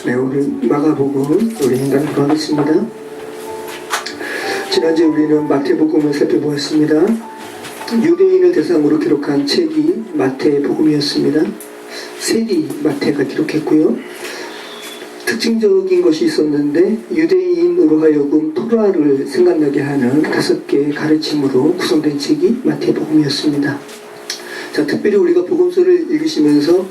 네, 오늘 마가복음 우리 인간으로 하겠습니다. 지난주에 우리는 마태복음을 살펴보았습니다. 유대인을 대상으로 기록한 책이 마태복음이었습니다. 세리 마태가 기록했고요. 특징적인 것이 있었는데 유대인으로 하여금 토라를 생각나게 하는 5개의 가르침으로 구성된 책이 마태복음이었습니다. 자, 특별히 우리가 복음서를 읽으시면서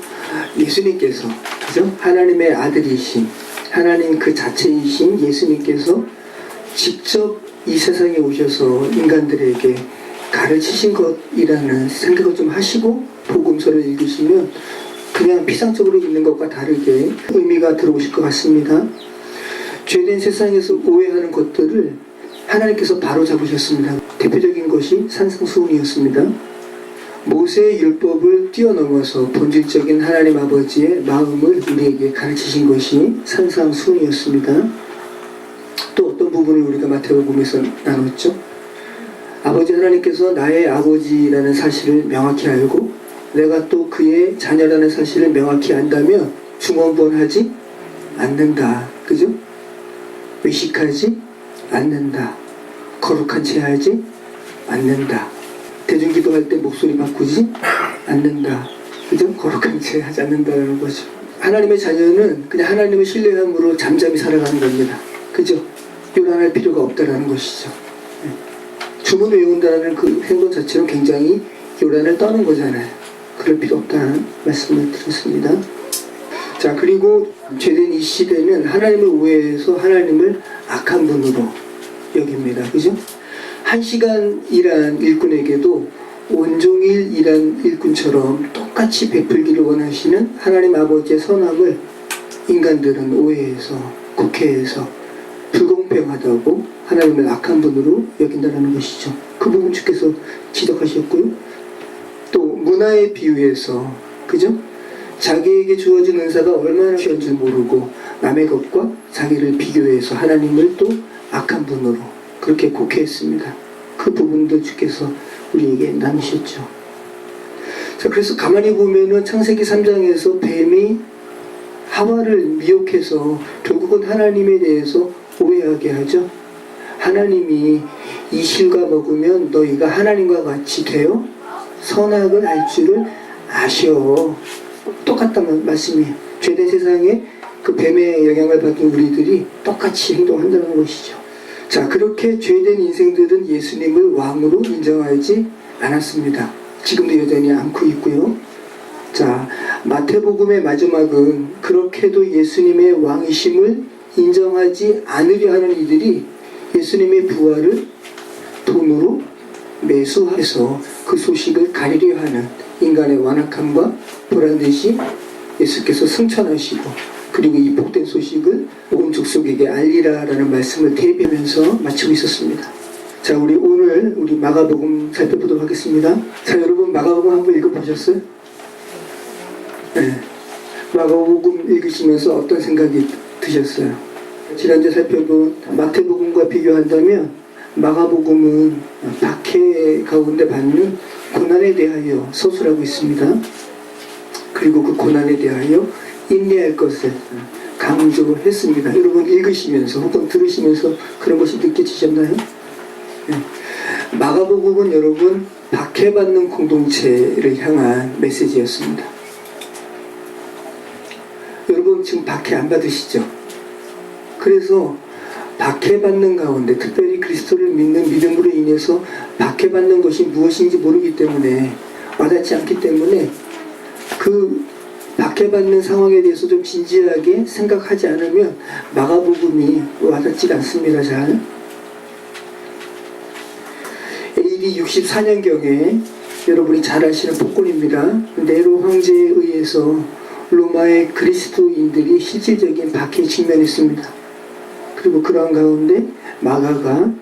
예수님께서, 그죠? 하나님의 아들이신, 하나님 그 자체이신 예수님께서 직접 이 세상에 오셔서 인간들에게 가르치신 것이라는 생각을 좀 하시고 복음서를 읽으시면 그냥 피상적으로 읽는 것과 다르게 의미가 들어오실 것 같습니다. 죄된 세상에서 오해하는 것들을 하나님께서 바로 잡으셨습니다. 대표적인 것이 산상수훈이었습니다. 모세의 율법을 뛰어넘어서 본질적인 하나님 아버지의 마음을 우리에게 가르치신 것이 산상수훈이었습니다. 또 어떤 부분을 우리가 마태복음에서 나눴죠? 아버지 하나님께서 나의 아버지라는 사실을 명확히 알고 내가 또 그의 자녀라는 사실을 명확히 안다면 중언부언하지 않는다. 그죠? 외식하지 않는다. 거룩한 채 하지 않는다. 대중기도할 때 목소리 바꾸지 않는다. 그죠? 거룩한 채 하지 않는다는 거죠. 하나님의 자녀는 그냥 하나님을 신뢰함으로 잠잠히 살아가는 겁니다. 그죠? 요란할 필요가 없다는 것이죠. 주문 외운다는 그 행동 자체는 굉장히 요란을 떠는 거잖아요. 그럴 필요 없다는 말씀을 드렸습니다. 자, 그리고 죄된 이 시대는 하나님을 오해해서 하나님을 악한 분으로 여깁니다. 그죠? 1시간 일한 일꾼에게도 온종일 일한 일꾼처럼 똑같이 베풀기를 원하시는 하나님 아버지의 선함을 인간들은 오해해서 국회에서 불공평하다고 하나님을 악한 분으로 여긴다는 것이죠. 그 부분 주께서 지적하셨고요. 또 문화에 비유해서, 그죠? 자기에게 주어진 은사가 얼마나 귀한 줄 모르고 남의 것과 자기를 비교해서 하나님을 또 악한 분으로 그렇게 곡해했습니다. 그 부분도 주께서 우리에게 나누셨죠. 자, 그래서 가만히 보면은 창세기 3장에서 뱀이 하와를 미혹해서 결국은 하나님에 대해서 오해하게 하죠. 하나님이 이 실과 먹으면 너희가 하나님과 같이 되어 선악을 알 줄을 아셔. 똑같다는 말씀이에요. 죄된 세상에 그 뱀의 영향을 받은 우리들이 똑같이 행동한다는 것이죠. 자, 그렇게 죄된 인생들은 예수님을 왕으로 인정하지 않았습니다. 지금도 여전히 않고 있고요. 자, 마태복음의 마지막은 그렇게도 예수님의 왕이심을 인정하지 않으려 하는 이들이 예수님의 부활을 돈으로 매수해서 그 소식을 가리려 하는 인간의 완악함과 보란듯이 예수께서 승천하시고 그리고 이 복된 소식을 온 족속에게 알리라라는 말씀을 대비하면서 마치고 있었습니다. 자, 우리 오늘 우리 마가복음 살펴보도록 하겠습니다. 자, 여러분 마가복음 한번 읽어보셨어요? 네. 마가복음 읽으시면서 어떤 생각이 드셨어요? 지난주에 살펴본 마태복음과 비교한다면 마가복음은 박해 가운데 받는 고난에 대하여 서술하고 있습니다. 그리고 그 고난에 대하여 인내할 것을 강조했습니다. 여러분 읽으시면서 혹은 들으시면서 그런 것이 느껴지셨나요? 네. 마가복음은 여러분 박해받는 공동체를 향한 메시지였습니다. 여러분 지금 박해 안 받으시죠? 그래서 박해받는 가운데 특별히 그리스도를 믿는 믿음으로 인해서 박해받는 것이 무엇인지 모르기 때문에 와닿지 않기 때문에 그 박해받는 상황에 대해서 좀 진지하게 생각하지 않으면 마가복음이 와닿지 않습니다. 잘. AD 64년경에 여러분이 잘 아시는 폭군입니다. 네로 황제에 의해서 로마의 그리스도인들이 실질적인 박해에 직면했습니다. 그리고 그러한 가운데 마가가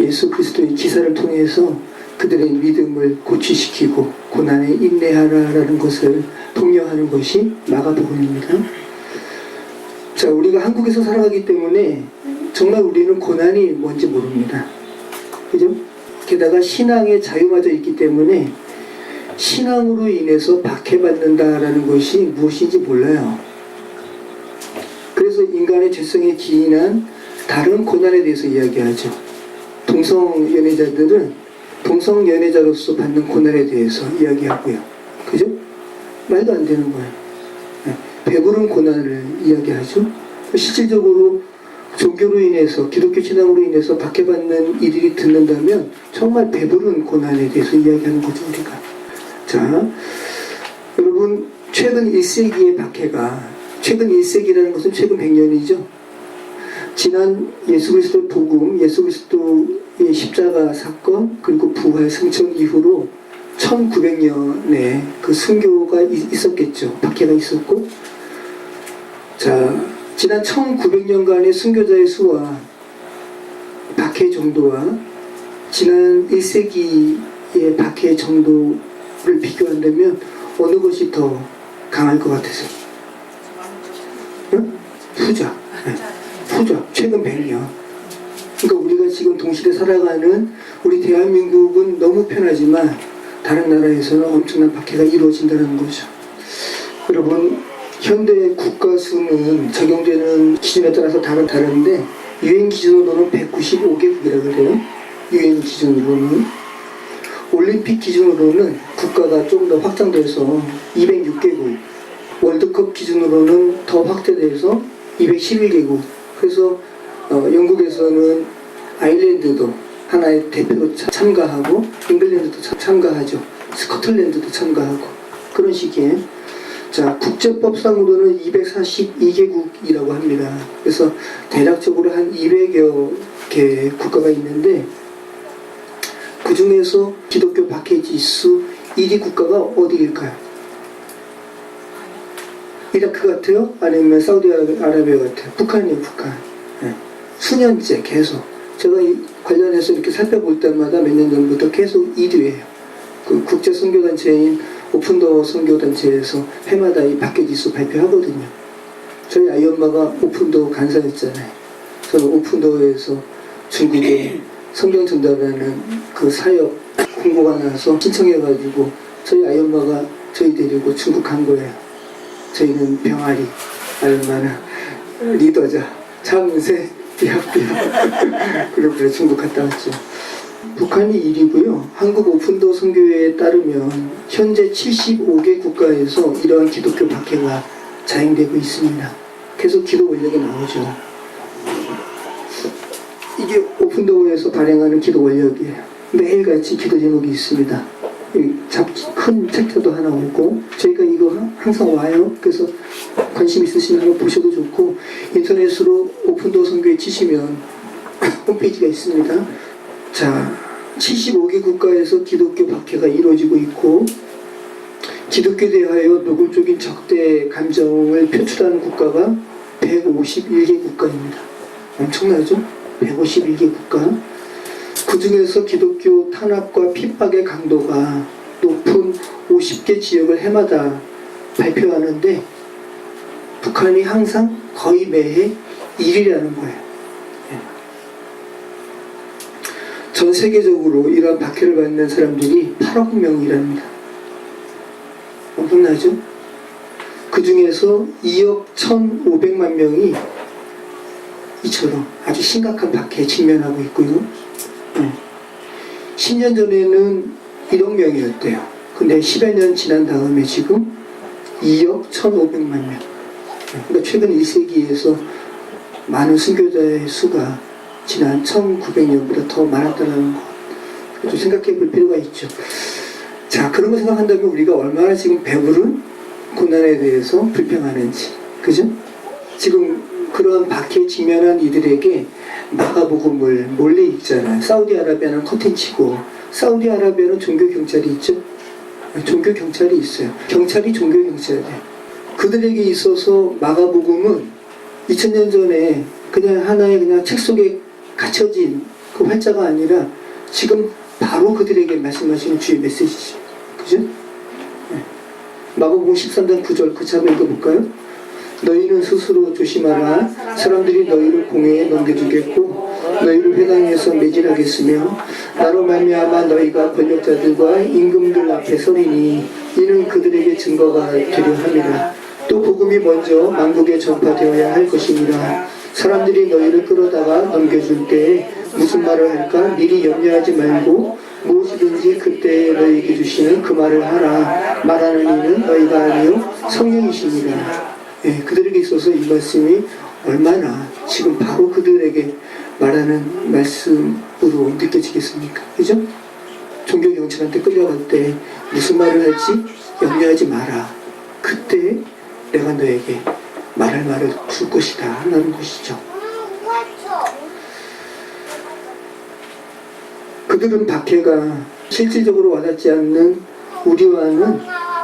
예수 그리스도의 기사를 통해서 그들의 믿음을 고취시키고 고난에 인내하라라는 것을 독려하는 것이 마가복음입니다. 자, 우리가 한국에서 살아가기 때문에 정말 우리는 고난이 뭔지 모릅니다. 그죠? 게다가 신앙의 자유마저 있기 때문에 신앙으로 인해서 박해받는다라는 것이 무엇인지 몰라요. 인간의 죄성에 기인한 다른 고난에 대해서 이야기하죠. 동성연애자들은 동성연애자로서 받는 고난에 대해서 이야기하고요. 그죠? 말도 안 되는 거예요. 배부른 고난을 이야기하죠. 실질적으로 종교로 인해서, 기독교 신앙으로 인해서 박해받는 이들이 듣는다면 정말 배부른 고난에 대해서 이야기하는 거죠, 우리가. 자, 여러분, 최근 1세기의 박해가, 최근 1세기라는 것은 최근 100년이죠. 지난 예수 그리스도의 복음, 예수 그리스도의 십자가 사건, 그리고 부활 승천 이후로 1900년에 그 순교가 있었겠죠. 박해가 있었고, 자, 지난 1900년간의 순교자의 수와 박해 정도와 지난 1세기의 박해 정도를 비교한다면 어느 것이 더 강할 것 같으세요? 응? 후자. 네. 후자. 최근 100년. 그러니까 우리가 지금 동시대 살아가는 우리 대한민국은 너무 편하지만 다른 나라에서는 엄청난 박해가 이루어진다는 거죠. 여러분, 현대 국가 수는 적용되는 기준에 따라서 다른데 유엔 기준으로는 195개국이라고 그래요. 유엔 기준으로는. 올림픽 기준으로는 국가가 좀 더 확장돼서 206개국, 월드컵 기준으로는 더 확대돼서 211개국. 그래서 영국에서는 아일랜드도 하나의 대표로 참가하고, 잉글랜드도 참가하죠. 스코틀랜드도 참가하고, 그런 식이에요. 자, 국제법상으로는 242개국이라고 합니다. 그래서 대략적으로 한 200여 개 국가가 있는데, 그 중에서 기독교 박해 지수 1위 국가가 어디일까요? 이라크 같아요? 아니면 사우디아라비아 같아요? 북한이에요, 북한. 네. 수년째 계속. 제가 관련해서 이렇게 살펴볼 때마다 몇 년 전부터 계속 1위예요. 그 국제 선교단체인 오픈도어 선교단체에서 해마다 이 박해 지수 발표하거든요. 저희 아이 엄마가 오픈도어 간사였잖아요. 저는 오픈도어에서 중국에 성경 전달하는 그 사역 공고가 나서 신청해가지고 저희 아이 엄마가 저희 데리고 중국 간 거예요. 저희는 병아리, 얼마나 리더자, 참새, 띠합띠합. 그렇게 중국 갔다 왔죠. 북한이 1위고요. 한국 오픈도어 선교회에 따르면 현재 75개 국가에서 이러한 기독교 박해가 자행되고 있습니다. 계속 기도 원력이 나오죠. 이게 오픈도어에서 발행하는 기도 원력이에요. 매일같이 기도 제목이 있습니다. 큰 책자도 하나 오고, 저희가 이거 항상 와요. 그래서 관심 있으시면 한번 보셔도 좋고, 인터넷으로 오픈도어 선교회 치시면 홈페이지가 있습니다. 자, 75개 국가에서 기독교 박해가 이루어지고 있고, 기독교에 대하여 노골적인 적대 감정을 표출하는 국가가 151개 국가입니다. 엄청나죠? 151개 국가. 그 중에서 기독교 탄압과 핍박의 강도가 높은 50개 지역을 해마다 발표하는데, 북한이 항상 거의 매해 1위라는 거예요. 전 세계적으로 이러한 박해를 받는 사람들이 8억 명이랍니다. 엄청나죠? 그 중에서 2억 1,500만 명이 이처럼 아주 심각한 박해에 직면하고 있고요. 10년 전에는 1억 명이었대요. 근데 10여 년 지난 다음에 지금 2억 1,500만 명. 그러니까 최근 1세기에서 많은 순교자의 수가 지난 1900년보다 더 많았다는 것. 좀 생각해 볼 필요가 있죠. 자, 그런 거 생각한다면 우리가 얼마나 지금 배부른 고난에 대해서 불평하는지. 그죠? 지금 그런 박해에 직면한 이들에게 마가복음을 몰래 읽잖아요. 사우디아라비아는 커튼치고, 사우디아라비아는 종교경찰이 있죠. 종교경찰이 있어요. 경찰이 종교경찰이에요. 그들에게 있어서 마가복음은 2000년 전에 그냥 하나의 그냥 책 속에 갇혀진 그 활자가 아니라 지금 바로 그들에게 말씀하시는 주의 메시지죠. 그죠? 네. 마가복음 13장 9절 그 한번 읽어볼까요? 너희는 스스로 조심하라. 사람들이 너희를 공회에 넘겨주겠고 너희를 회당에서 매질하겠으며 나로 말미암아 너희가 권력자들과 임금들 앞에 서리니 이는 그들에게 증거가 되려 함이라. 또 복음이 먼저 만국에 전파되어야 할 것이니라. 사람들이 너희를 끌어다가 넘겨줄 때 무슨 말을 할까 미리 염려하지 말고 무엇이든지 그때 너희에게 주시는 그 말을 하라. 말하는 이는 너희가 아니요 성령이시니라. 예, 그들에게 있어서 이 말씀이 얼마나 지금 바로 그들에게 말하는 말씀으로 느껴지겠습니까? 그죠? 종교 경찰한테 끌려갈 때 무슨 말을 할지 염려하지 마라. 그때 내가 너에게 말할 말을 줄 것이다 라는 것이죠. 그들은 박해가 실질적으로 와닿지 않는 우리와는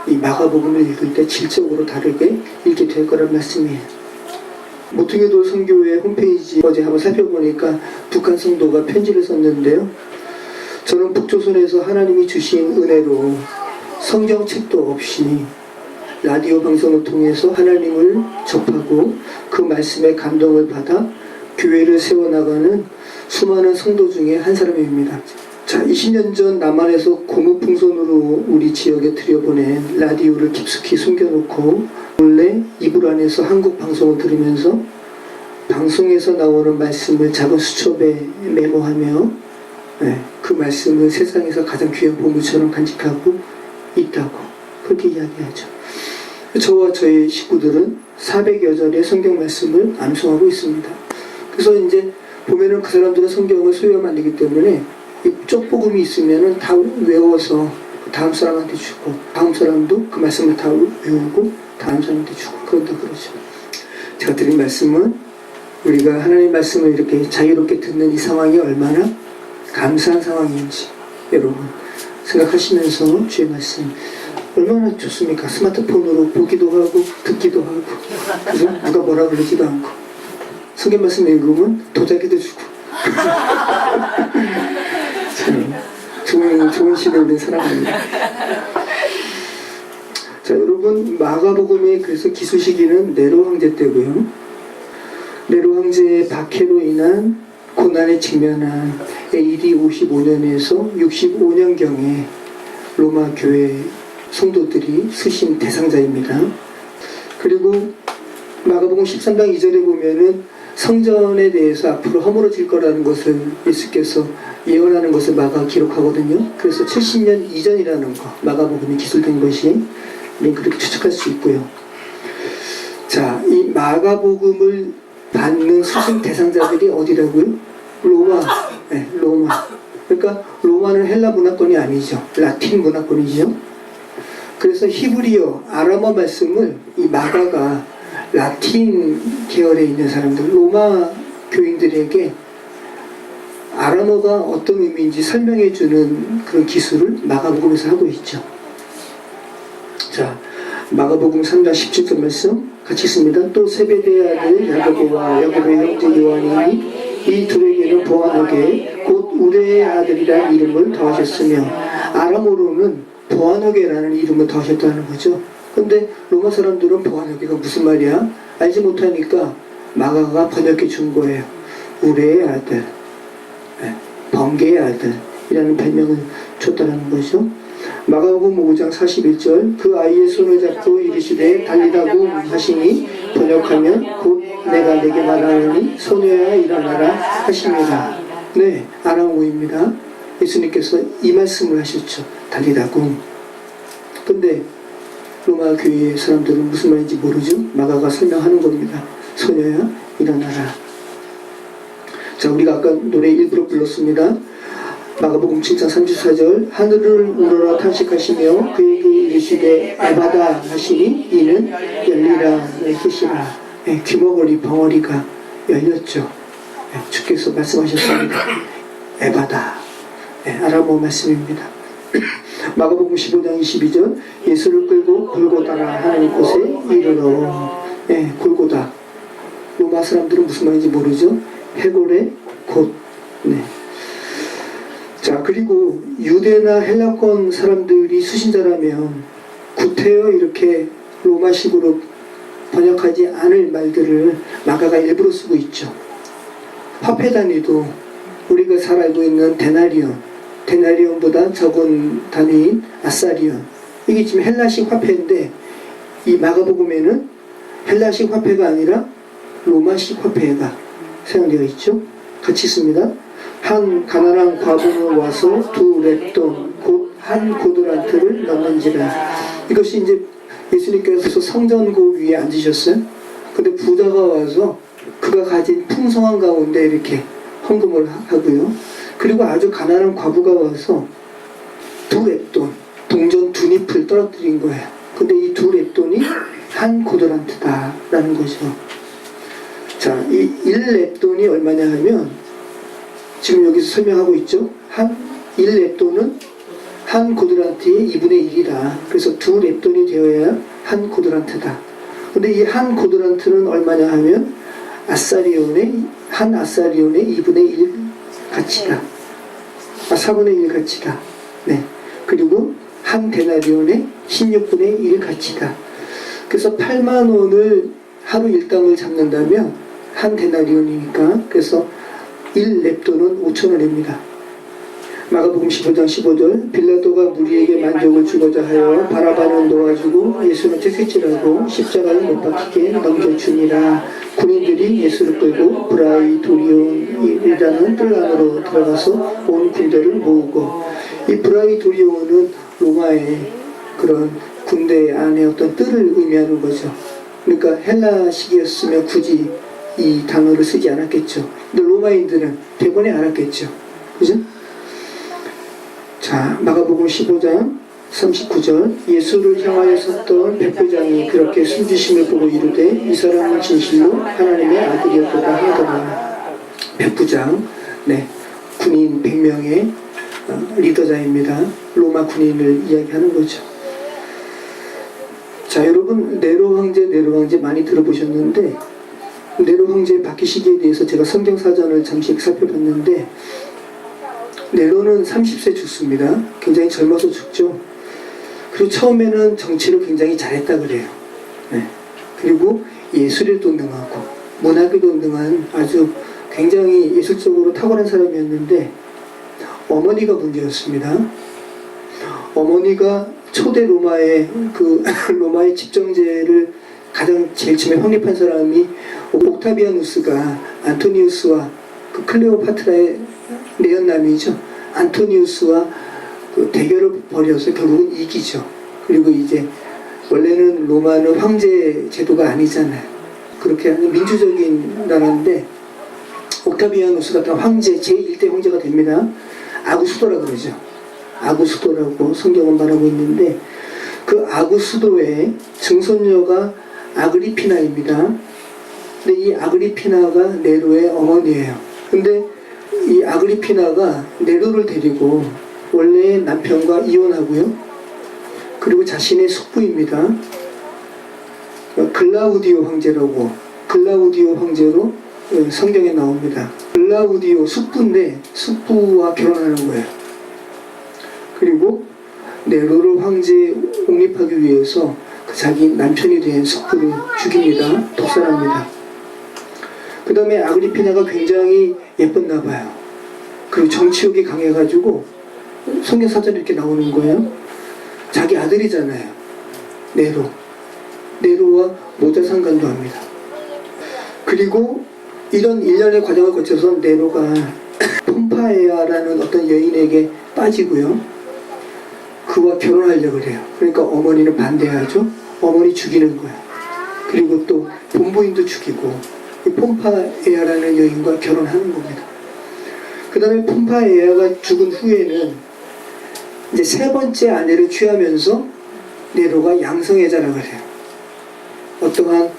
이 마가복음을 읽을 때 질적으로 다르게 읽게 될 거란 말씀이에요. 모퉁이돌 선교회 홈페이지 어제 한번 살펴보니까 북한 성도가 편지를 썼는데요. 저는 북조선에서 하나님이 주신 은혜로 성경책도 없이 라디오 방송을 통해서 하나님을 접하고 그 말씀에 감동을 받아 교회를 세워나가는 수많은 성도 중에 한 사람입니다. 자, 20년 전 남한에서 고무풍선으로 우리 지역에 들여보낸 라디오를 깊숙이 숨겨놓고 원래 이불 안에서 한국 방송을 들으면서 방송에서 나오는 말씀을 작은 수첩에 메모하며 그 말씀을 세상에서 가장 귀한 보물처럼 간직하고 있다고 그렇게 이야기하죠. 저와 저희 식구들은 400여 절의 성경 말씀을 암송하고 있습니다. 그래서 이제 보면은 그 사람들은 성경을 소유하면 안 되기 때문에 이 쪽복음이 있으면은 다 외워서 다음 사람한테 주고 다음 사람도 그 말씀을 다 외우고 다음 사람한테 주고 그런다 그러죠. 제가 드린 말씀은 우리가 하나님 말씀을 이렇게 자유롭게 듣는 이 상황이 얼마나 감사한 상황인지 여러분 생각하시면서 주의 말씀 얼마나 좋습니까? 스마트폰으로 보기도 하고 듣기도 하고 그죠? 누가 뭐라 그러지도 않고 성경 말씀 읽으면 도자기도 주고 참 좋은 시대에 우리는 살아갑니다. 자, 여러분 마가복음의 그래서 기수 시기는 네로 황제 때고요. 네로 황제의 박해로 인한 고난에 직면한 AD 55년에서 65년경에 로마 교회 성도들이 쓰신 대상자입니다. 그리고 마가복음 13장 2절에 보면은 성전에 대해서 앞으로 허물어질 거라는 것을 예수께서 예언하는 것을 마가 기록하거든요. 그래서 70년 이전이라는 거 마가복음이 기술된 것이 우리는 그렇게 추측할 수 있고요. 자, 이 마가복음을 받는 수신 대상자들이 어디라고요? 로마. 네, 로마. 그러니까 로마는 헬라 문화권이 아니죠. 라틴 문화권이죠. 그래서 히브리어, 아람어 말씀을 이 마가가 라틴 계열에 있는 사람들, 로마 교인들에게 아람어가 어떤 의미인지 설명해주는 그런 기술을 마가복음에서 하고 있죠. 자, 마가복음 3장 17절 말씀 같이 있습니다. 또 세베대의 아들 야고보와 야고보의 형제 요한이 이 둘에게는 보아노게 곧 우레의 아들이라는 이름을 더하셨으며 아람어로는 보아노게라는 이름을 더하셨다는 거죠. 근데 로마 사람들은 보아노게가 무슨 말이야? 알지 못하니까 마가가 번역해 준 거예요. 우레의 아들, 번개의 아들이라는 별명을 줬다는 거죠. 마가복음 5장 41절 그 아이의 손을 잡고 이르시되 달리다고 하시니 번역하면 곧 내가 내게 말하노니 소녀야 일어나라 하십니다. 네, 아람어입니다. 예수님께서 이 말씀을 하셨죠. 달리다고. 근데 로마 교회의 사람들은 무슨 말인지 모르죠. 마가가 설명하는 겁니다. 소녀야 일어나라. 자, 우리가 아까 노래 일부러 불렀습니다. 마가복음 7장 34절 하늘을 우러러 탄식하시며 그에게 이르시되 에바다 하시니 이는 열리라 뜻이라. 귀머거리 벙어리가 열렸죠. 주께서 말씀하셨습니다. 에바다. 아람어 말씀입니다. 마가복음 15장 22절 예수를 끌고 골고다라 하는 곳에 이르러. 골고다. 로마 사람들은 무슨 말인지 모르죠. 해골의 곳. 자, 그리고 유대나 헬라권 사람들이 수신자라면 구태여 이렇게 로마식으로 번역하지 않을 말들을 마가가 일부러 쓰고 있죠. 화폐 단위도 우리가 잘 알고 있는 데나리온보다 적은 단위인 아사리온. 이게 지금 헬라식 화폐인데 이 마가복음에는 헬라식 화폐가 아니라 로마식 화폐가 사용되어 있죠. 같이 있습니다. 한 가난한 과부는 와서 두 렙돈 곧 한 고드란트를 넣는지라. 이것이 이제 예수님께서 성전고 위에 앉으셨어요. 근데 부자가 와서 그가 가진 풍성한 가운데 이렇게 헌금을 하고요. 그리고 아주 가난한 과부가 와서 두 렙돈, 동전 두 잎을 떨어뜨린 거예요. 근데 이 두 렙돈이 한 고드란트다라는 거죠. 자, 이 1렙돈이 얼마냐 하면 지금 여기서 설명하고 있죠. 한 1렙돈은 한 고드란트의 2분의 1이다. 그래서 두 렙돈이 되어야 한 고드란트다. 근데 이 한 고드란트는 얼마냐 하면 한 아사리온의 2분의 1 가치다. 4분의 1 가치다. 네. 그리고 한 데나리온의 16분의 1 가치다. 그래서 8만 원을 하루 일당을 잡는다면 한 데나리온이니까 그래서 1렙돈은 5,000원입니다. 마가복음 15장 15절 빌라도가 무리에게 만족을 주고자 하여 바라바는 놓아주고 예수는 채찍질하고 십자가를 못 박히게 넘겨주니라. 군인들이 예수를 끌고 브라이도리온이라는 뜰 안으로 들어가서 온 군대를 모으고, 이 브라이도리온은 로마의 그런 군대 안에 어떤 뜰을 의미하는 거죠. 그러니까 헬라식이었으면 굳이 이 단어를 쓰지 않았겠죠. 근데 로마인들은 대번에 알았겠죠. 그죠? 자, 마가복음 15장 39절 예수를 향하여 섰던 백부장이 그렇게 숨지심을 보고 이르되 이 사람은 진실로 하나님의 아들이었도다 하더라. 백부장, 네, 군인 100명의 리더자입니다. 로마 군인을 이야기하는 거죠. 자, 여러분 네로 황제 많이 들어보셨는데 네로 황제의 바퀴 시기에 대해서 제가 성경사전을 잠시 살펴봤는데 네로는 30세 죽습니다. 굉장히 젊어서 죽죠. 그리고 처음에는 정치를 굉장히 잘했다 그래요. 네. 그리고 예술에도 능하고 문학에도 능한 아주 굉장히 예술적으로 탁월한 사람이었는데 어머니가 문제였습니다. 어머니가 초대 로마의 로마의 집정제를 가장 제일 처음에 확립한 사람이 옥타비아누스가 안토니우스와 클레오파트라의 내연남이죠. 안토니우스와 대결을 벌여서 결국은 이기죠. 그리고 이제 원래는 로마는 황제 제도가 아니잖아요. 그렇게 하는 민주적인 나라인데 옥타비아누스가 황제 제1대 황제가 됩니다. 아구스도라 그러죠. 아구스도라고 성경은 말하고 있는데 그 아구스도의 증손녀가 아그리피나입니다. 근데 이 아그리피나가 네로의 어머니예요. 근데 이 아그리피나가 네로를 데리고 원래의 남편과 이혼하고요. 그리고 자신의 숙부입니다. 글라우디오 황제로 성경에 나옵니다. 글라우디오 숙부인데 숙부와 결혼하는 거예요. 그리고 네로를 황제에 옹립하기 위해서 자기 남편이 된 숙부를 죽입니다. 독살합니다. 그 다음에 아그리피나가 굉장히 예뻤나 봐요. 그리고 정치욕이 강해가지고 성경사전에 이렇게 나오는 거예요. 자기 아들이잖아요. 네로와 모자상간도 합니다. 그리고 이런 일련의 과정을 거쳐서 네로가 폼파에아라는 어떤 여인에게 빠지고요. 그와 결혼하려고 그래요. 그러니까 어머니는 반대하죠. 어머니 죽이는 거예요. 그리고 또 본부인도 죽이고 이 폼파에아라는 여인과 결혼하는 겁니다. 그 다음에 폼파에아가 죽은 후에는 이제 세 번째 아내를 취하면서 네로가 양성애자라고 해요. 어떠한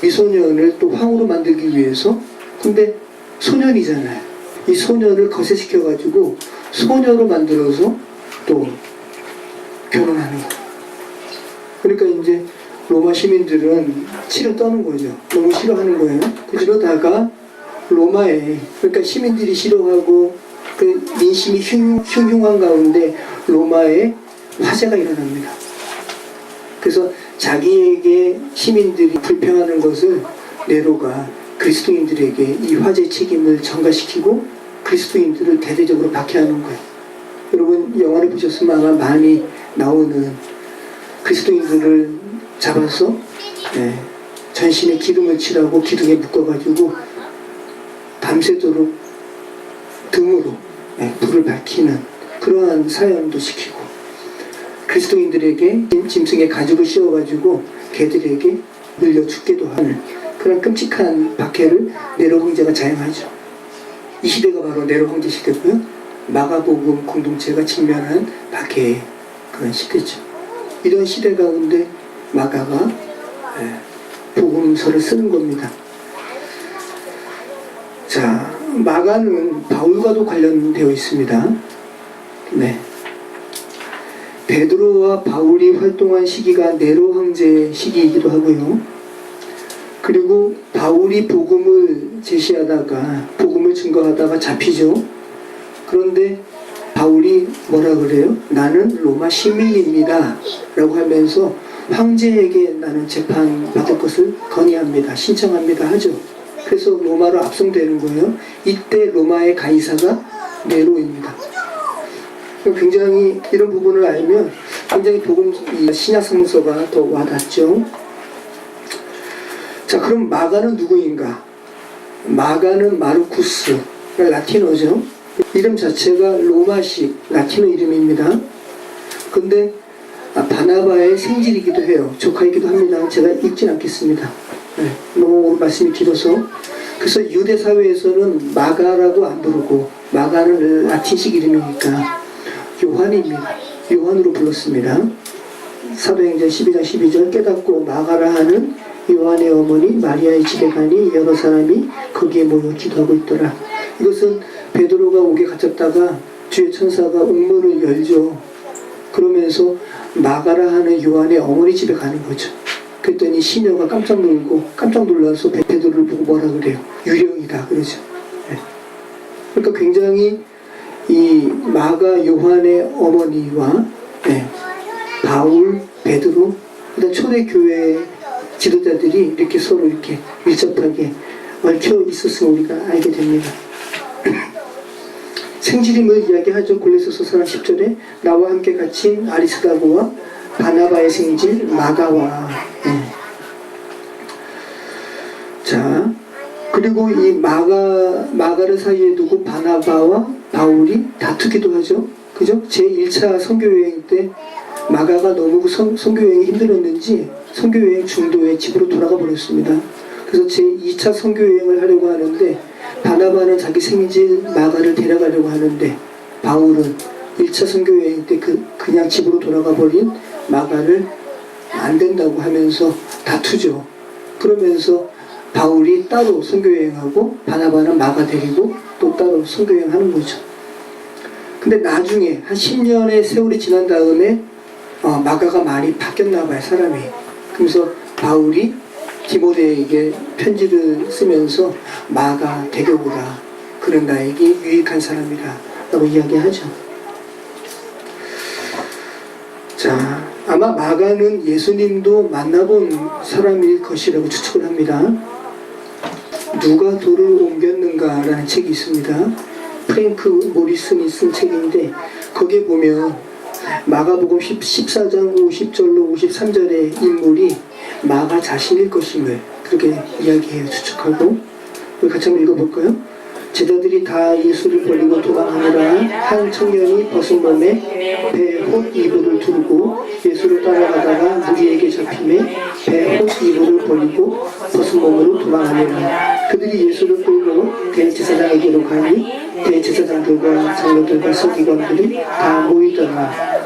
미소년을 또 황후로 만들기 위해서. 근데 소년이잖아요. 이 소년을 거세시켜가지고 소녀로 만들어서 또 결혼하는 거예요. 그러니까 이제 로마 시민들은 치를 떠는 거죠. 너무 싫어하는 거예요. 그러다가 로마에, 그러니까 시민들이 싫어하고 그 민심이 흉흉한 가운데 로마에 화재가 일어납니다. 그래서 자기에게 시민들이 불평하는 것을 네로가 그리스도인들에게 이 화재 책임을 전가시키고 그리스도인들을 대대적으로 박해하는 거예요. 여러분 영화를 보셨으면 아마 많이 나오는 그리스도인들을 잡아서 전신에 기름을 칠하고 기둥에 묶어가지고 밤새도록 등으로 불을 밝히는 그러한 사연도 시키고, 그리스도인들에게 짐승의 가죽을 씌워가지고 개들에게 물려 죽게도 하는 그런 끔찍한 박해를 네로 황제가 자행하죠. 이 시대가 바로 네로 황제 시대고요. 마가복음 공동체가 직면한 박해의 그런 시대죠. 이런 시대 가운데 마가가 복음서를 쓰는 겁니다. 자, 마가는 바울과도 관련되어 있습니다. 베드로와 바울이 활동한 시기가 네로 황제의 시기이기도 하고요. 그리고 바울이 복음을 제시하다가, 복음을 증거하다가 잡히죠. 그런데 바울이 뭐라 그래요? 나는 로마 시민입니다 라고 하면서 황제에게 나는 재판받을 것을 건의합니다, 신청합니다 하죠. 그래서 로마로 압송되는 거예요. 이때 로마의 가이사가 네로입니다. 굉장히 이런 부분을 알면 굉장히 복음 신약 성서가 더 와닿죠. 자, 그럼 마가는 누구인가? 마가는 마르쿠스, 라틴어죠. 이름 자체가 로마식 라틴어 이름입니다. 근데 바나바의 생질이기도 해요. 조카이기도 합니다. 제가 읽진 않겠습니다. 너무 말씀이 길어서. 그래서 유대 사회에서는 마가라고 안 부르고, 마가는 라틴식 이름이니까 요한입니다. 요한으로 불렀습니다. 사도행전 12장 12절, 깨닫고 마가라 하는 요한의 어머니 마리아의 집에 가니 여러 사람이 거기에 모여 기도하고 있더라. 이것은 베드로가 옥에 갇혔다가 주의 천사가 옥문을 열죠. 그러면서 마가라 하는 요한의 어머니 집에 가는 거죠. 그랬더니 시녀가 깜짝 놀라서 베드로를 보고 뭐라 그래요? 유령이다 그러죠. 그러니까 굉장히 이 마가 요한의 어머니와 바울, 베드로, 그다음 초대교회 지도자들이 이렇게 서로 이렇게 밀접하게 얽혀 있었음을 우리가 알게 됩니다. 생지림을 이야기하죠. 골로새서 4장 10절에 나와 함께 갇힌 아리스다고와 바나바의 생질 마가와. 자, 그리고 이 마가를 사이에 두고 바나바와 바울이 다투기도 하죠. 그죠? 제1차 선교여행 때 마가가 너무 선교여행이 힘들었는지 선교여행 중도에 집으로 돌아가 버렸습니다. 그래서 제2차 선교여행을 하려고 하는데 바나바는 자기 생질 마가를 데려가려고 하는데 바울은 1차 선교여행 때 그냥 집으로 돌아가 버린 마가를 안 된다고 하면서 다투죠. 그러면서 바울이 따로 선교여행하고 바나바는 마가 데리고 또 따로 선교여행하는 거죠. 근데 나중에 한 10년의 세월이 지난 다음에 마가가 많이 바뀌었나 봐요, 사람이. 그래서 바울이 디모데에게 편지를 쓰면서 마가 데려오라, 그는 나에게 유익한 사람이라 라고 이야기하죠. 자, 아마 마가는 예수님도 만나본 사람일 것이라고 추측을 합니다. 누가 돌을 옮겼는가 라는 책이 있습니다. 프랭크 모리슨이 쓴 책인데 거기에 보면 마가복음 14장 50절로 53절의 인물이 마가 자신일 것임을 그렇게 이야기해요. 추측하고. 우리 같이 한번 읽어볼까요? 제자들이 다 예수를 버리고 도망하느라 한 청년이 벗은 몸에 배 홑 이불을 두르고 예수를 따라가다가 무리에게 잡히매 배 홑 이불을 버리고 벗은 몸으로 도망하느라 그들이 예수를 끌고 대제사장에게로 가니 대제사장들과 장로들과 서기관들이 다 모이더라.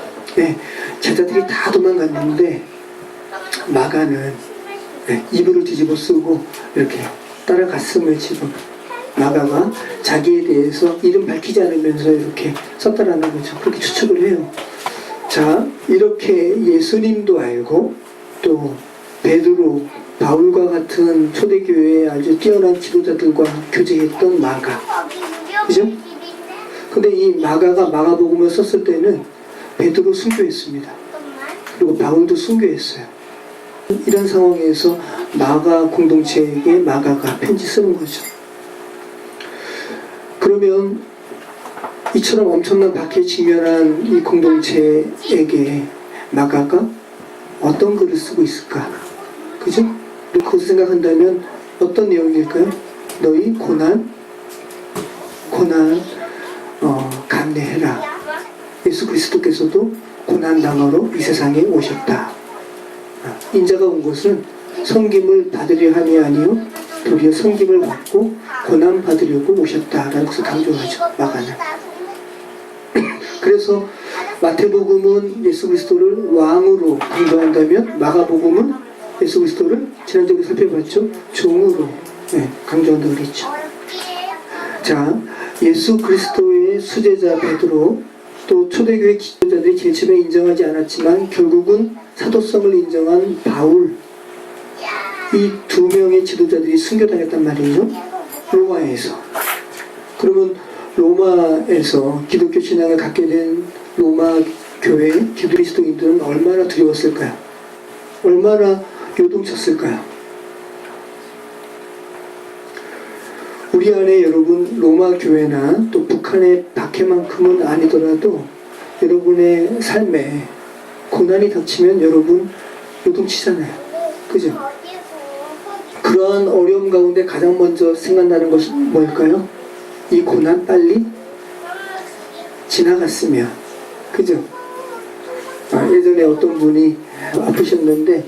제자들이 다 도망갔는데 마가는 이불을 뒤집어 쓰고 이렇게 따라갔음을 지금 마가가 자기에 대해서 이름 밝히지 않으면서 이렇게 썼다라는 거죠. 그렇게 추측을 해요. 자, 이렇게 예수님도 알고 또 베드로, 바울과 같은 초대교회의 아주 뛰어난 지도자들과 교제했던 마가, 그죠? 근데 이 마가가 마가복음을 썼을 때는 베드로 순교했습니다. 그리고 바울도 순교했어요. 이런 상황에서 마가 공동체에게 마가가 편지 쓰는 거죠. 그러면 이처럼 엄청난 박해에 직면한 이 공동체에게 마가가 어떤 글을 쓰고 있을까? 그죠? 그것을 생각한다면 어떤 내용일까요? 너희 고난 감내해라. 예수 그리스도께서도 고난당하러 이 세상에 오셨다. 인자가 온 것은 섬김을 받으려 함이 아니요 도리어 섬김을 받고 고난 받으려고 오셨다라는 것을 강조하죠. 마가는. 그래서 마태복음은 예수 그리스도를 왕으로 강조한다면 마가복음은 예수 그리스도를 지난주에 살펴봤죠. 종으로 강조한다고 그랬죠. 자, 예수 그리스도의 수제자 베드로, 또 초대교회 지도자들이 제일 처음에 인정하지 않았지만 결국은 사도성을 인정한 바울, 이 두 명의 지도자들이 순교당했단 말이죠. 로마에서. 그러면 로마에서 기독교 신앙을 갖게 된 로마 교회 기독교인들은 얼마나 두려웠을까요? 얼마나 요동쳤을까요? 우리 안에 여러분 로마 교회나 또 북한의 박해만큼은 아니더라도 여러분의 삶에 고난이 닥치면 여러분 요동치잖아요. 그죠? 그러한 어려움 가운데 가장 먼저 생각나는 것은 뭘까요? 이 고난 빨리 지나갔으면. 그죠? 예전에 어떤 분이 아프셨는데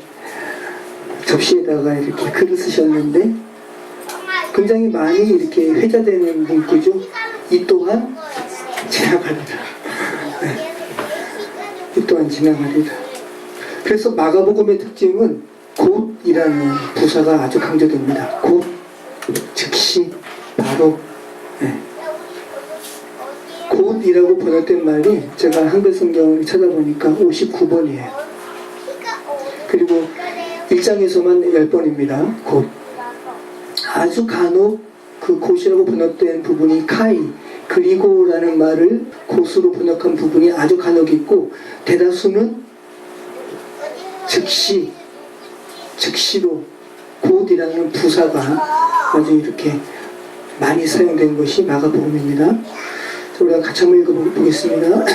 접시에다가 이렇게 글을 쓰셨는데 굉장히 많이 이렇게 회자되는 문구죠. 이 또한 지나가리라. 이 또한 지나가리라. 그래서 마가복음의 특징은 곧이라는 부사가 아주 강조됩니다. 곧, 즉시, 바로. 곧이라고 번역된 말이 제가 한글 성경을 찾아보니까 59번이에요. 그리고 1장에서만 10번입니다. 곧. 아주 간혹 그 곧이라고 번역된 부분이 카이, 그리고라는 말을 곧으로 번역한 부분이 아주 간혹 있고, 대다수는 즉시, 즉시로 곧이라는 부사가 아주 이렇게 많이 사용된 것이 마가복음입니다. 우리가 같이 한번 읽어보겠습니다.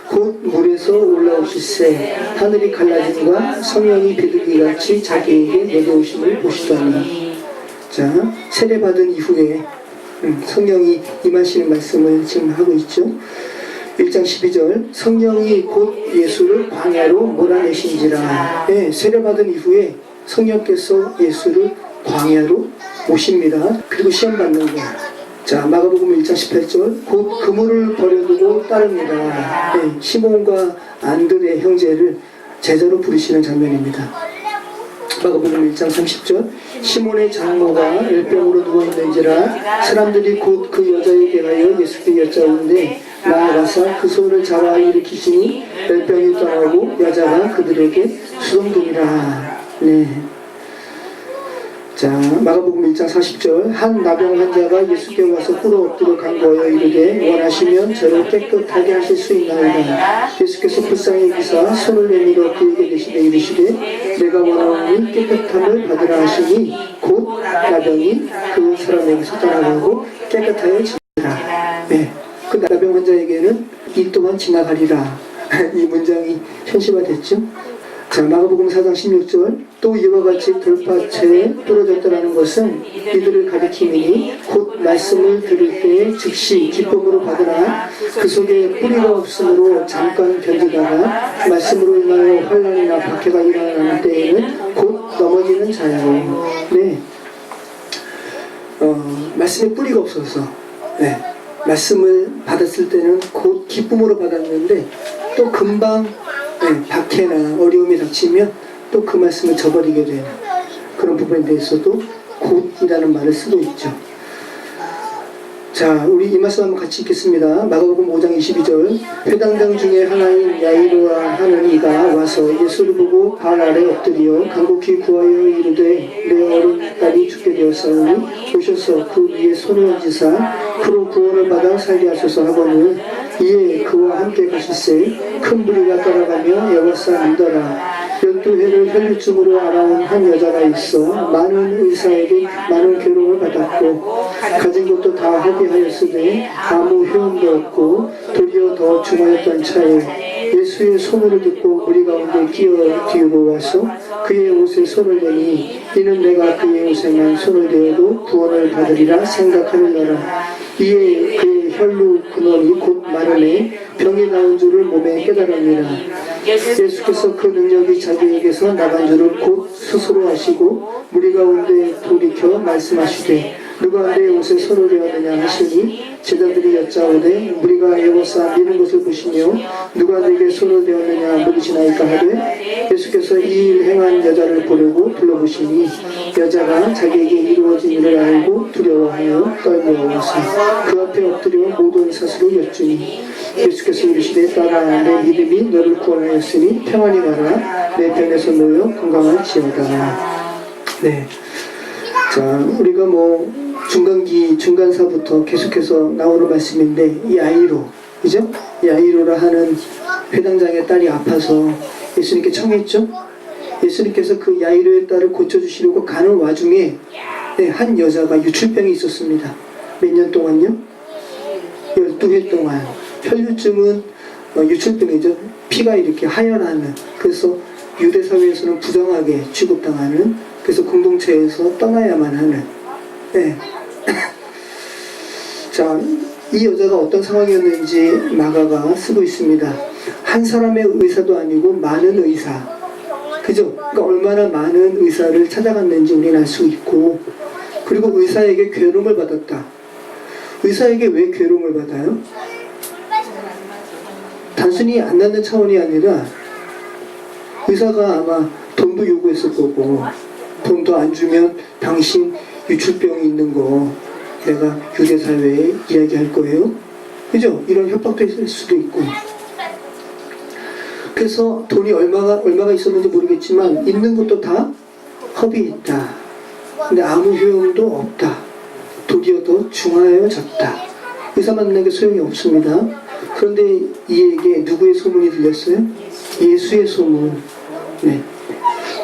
곧 물에서 올라오실새 하늘이 갈라짐과 성령이 비둘기같이 자기에게 내려오심을 보시더니. 자, 세례받은 이후에 성령이 임하시는 말씀을 지금 하고 있죠. 1장 12절 성령이 곧 예수를 광야로 몰아내신지라. 세례받은 이후에 성령께서 예수를 광야로 오십니다. 그리고 시험받는 거예요. 자, 마가복음 1장 18절 곧 그물을 버려두고 따릅니다. 시몬과 안드레 형제를 제자로 부르시는 장면입니다. 마가복음 1장 30절 시몬의 장모가 열병으로 누워있는지라 사람들이 곧 그 여자에게 가여 예수께 여짜오는데 나아가사 그 손을 잡아 일으키시니 열병이 떠나고 여자가 그들에게 수동되니라. 자, 마가복음 1장 40절 한 나병 환자가 예수께 와서 꿇어 엎드려 간거하여 이르되 원하시면 저를 깨끗하게 하실 수 있나이다. 예수께서 불쌍히 여기사 손을 내밀어 그에게 대시되 이르시되 내가 원하오니 깨끗함을 받으라 하시니 곧 나병이 그 사람에게서 떠나가고 깨끗하여지니라. 그 나병 환자에게는 이 또한 지나가리라. 이 문장이 현실화됐죠. 자, 마가복음 4장 16절 또 이와 같이 돌파체에 부러졌다라는 것은 이들을 가리키니 곧 말씀을 들을 때에 즉시 기쁨으로 받으나 그 속에 뿌리가 없으므로 잠깐 견디다가 말씀으로 인하여 환난이나 박해가 일어나는 때에는 곧 넘어지는 자예요. 말씀에 뿌리가 없어서 말씀을 받았을 때는 곧 기쁨으로 받았는데 또 금방 박해나 어려움이 닥치면 또 그 말씀을 저버리게 되는 그런 부분에 대해서도 곧이라는 말을 쓰고 있죠. 자, 우리 이 말씀 한번 같이 읽겠습니다. 마가복음 5장 22절 회당장 중에 하나인 야이로와 하는 이가 와서 예수를 보고 발 아래 엎드려 간곡히 구하여 이르되 내 어린 딸이 죽게 되었사오니 오셔서 그 위에 손을 얹으사 그로 구원을 받아 살게 하소서 하거늘 이에 그와 함께 가실새 큰 무리가 따라가며 여호와사 믿어라. 12해를 혈류증으로 알아온 한 여자가 있어 많은 의사에게 많은 괴로움을 받았고 가진 것도 다 허비하였으되 아무 효험도 없고 도리어 더 중하였던 차에 예수의 소문을 듣고 무리 가운데 끼어 뒤로 와서 그의 옷에 손을 대니 이는 내가 그의 옷에만 손을 대어도 구원을 받으리라 생각하느니라. 이에 그의 혈루 근원이 곧 마르매 병이 나은 줄을 몸에 깨달으니라. 예수께서 그 능력이 자기에게서 나간 줄을 곧 스스로 아시고 무리 가운데 돌이켜 말씀하시되 누가 내 옷에 손을 대었느냐 하시니 제자들이 여짜오되 무리가 에워싸 미는 것을 보시며 누가 내게 손을 대었느냐 물으시나이까 하되 예수께서 이 일 행한 여자를 보려고 불러보시니 여자가 자기에게 이루어진 일을 알고 두려워하여 떨면서 그 앞에 엎드려 모든 사실을 여쭈니 예수께서 이르시되 따라 내 믿음이 너를 구원하였으니 평안히 가라 내 병에서 놓여 건강할지어다. 네. 자, 우리가 중간사부터 계속해서 나오는 말씀인데, 야이로, 그죠? 야이로라 하는 회당장의 딸이 아파서 예수님께 청했죠? 예수님께서 그 야이로의 딸을 고쳐주시려고 가는 와중에, 네, 한 여자가 유출병이 있었습니다. 몇 년 동안요? 12회 동안. 혈류증은 유출병이죠. 피가 이렇게 하혈하는, 그래서 유대사회에서는 부정하게 취급당하는, 그래서 공동체에서 떠나야만 하는. 네. 자, 이 여자가 어떤 상황이었는지 마가가 쓰고 있습니다. 한 사람의 의사도 아니고 많은 의사. 그죠? 그러니까 얼마나 많은 의사를 찾아갔는지 우리는 알 수 있고, 그리고 의사에게 괴로움을 받았다. 의사에게 왜 괴로움을 받아요? 단순히 안 낫는 차원이 아니라 의사가 아마 돈도 요구했을 거고, 돈도 안 주면 당신 유출병이 있는 거 내가 유대사회에 이야기할 거예요. 그죠? 이런 협박도 있을 수도 있고. 그래서 돈이 얼마가 있었는지 모르겠지만 있는 것도 다 허비 있다. 근데 아무 효용도 없다. 도리어 더 중하여졌다. 의사 만나는 게 소용이 없습니다. 그런데 이에게 누구의 소문이 들렸어요? 예수의 소문. 네.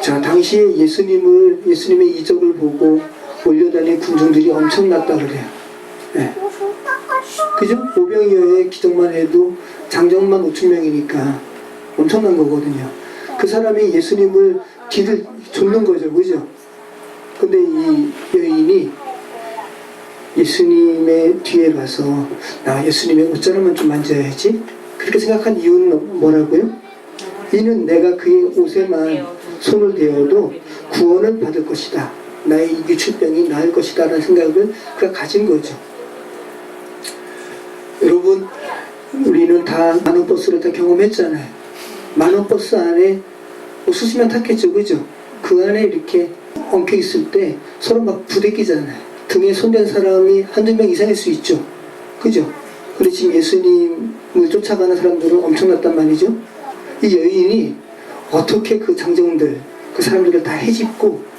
자, 당시에 예수님의 이적을 보고 몰려다닌 군중들이 엄청났다 그래요. 네. 그죠? 오병이어의 기적만 해도 장정만 5,000명이니까 엄청난 거거든요. 그 사람이 예수님을 뒤를 쫓는 거죠. 그죠? 근데 이 여인이 예수님의 뒤에 가서 나 예수님의 옷자락만 좀 만져야지. 그렇게 생각한 이유는 뭐라고요? 이는 내가 그의 옷에만 손을 대어도 구원을 받을 것이다. 나의 유출병이 나을 것이다 라는 생각을 그가 가진 거죠. 여러분, 우리는 다 만원버스를 다 경험했잖아요. 만원버스 안에 수시면 탔겠죠. 그죠? 그 안에 이렇게 엉켜 있을 때 서로 막 부대끼잖아요. 등에 손댄 사람이 한두 명 이상일 수 있죠. 그죠? 근데 지금 예수님을 쫓아가는 사람들은 엄청났단 말이죠. 이 여인이 어떻게 그 장정들, 그 사람들을 다 헤집고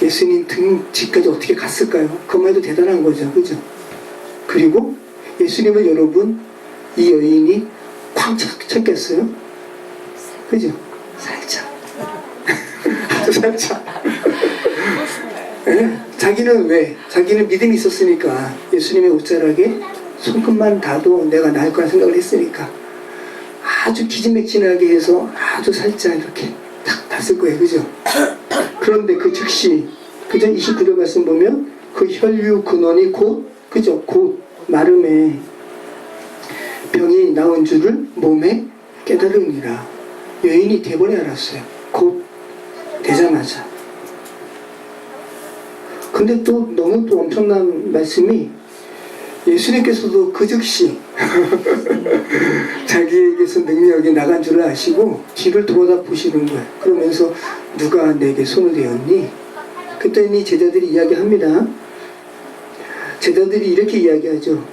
예수님 등 뒤까지 어떻게 갔을까요? 그것만 해도 대단한 거죠. 그죠? 그리고 예수님을 여러분, 이 여인이 쾅 쳤겠어요? 그죠? 살짝. 아주 살짝. 네? 자기는 믿음이 있었으니까 예수님의 옷자락에 손끝만 닿아도 내가 나을 거라 생각을 했으니까 아주 기진맥진하게 해서 아주 살짝 이렇게 탁 닿았을 거예요. 그죠? 그런데 그 즉시, 그죠? 29절 말씀 보면 그 혈류 근원이 곧, 그죠? 곧 마름에 병이 나온 줄을 몸에 깨달으니라. 여인이 대번에 알았어요. 곧 되자마자. 근데 또 너무 또 엄청난 말씀이 예수님께서도 그 즉시 자기에게서 능력이 나간 줄 아시고 뒤를 돌아다 보시는 거예요. 그러면서 누가 내게 손을 대었니? 그랬더니 제자들이 이야기합니다. 제자들이 이렇게 이야기하죠.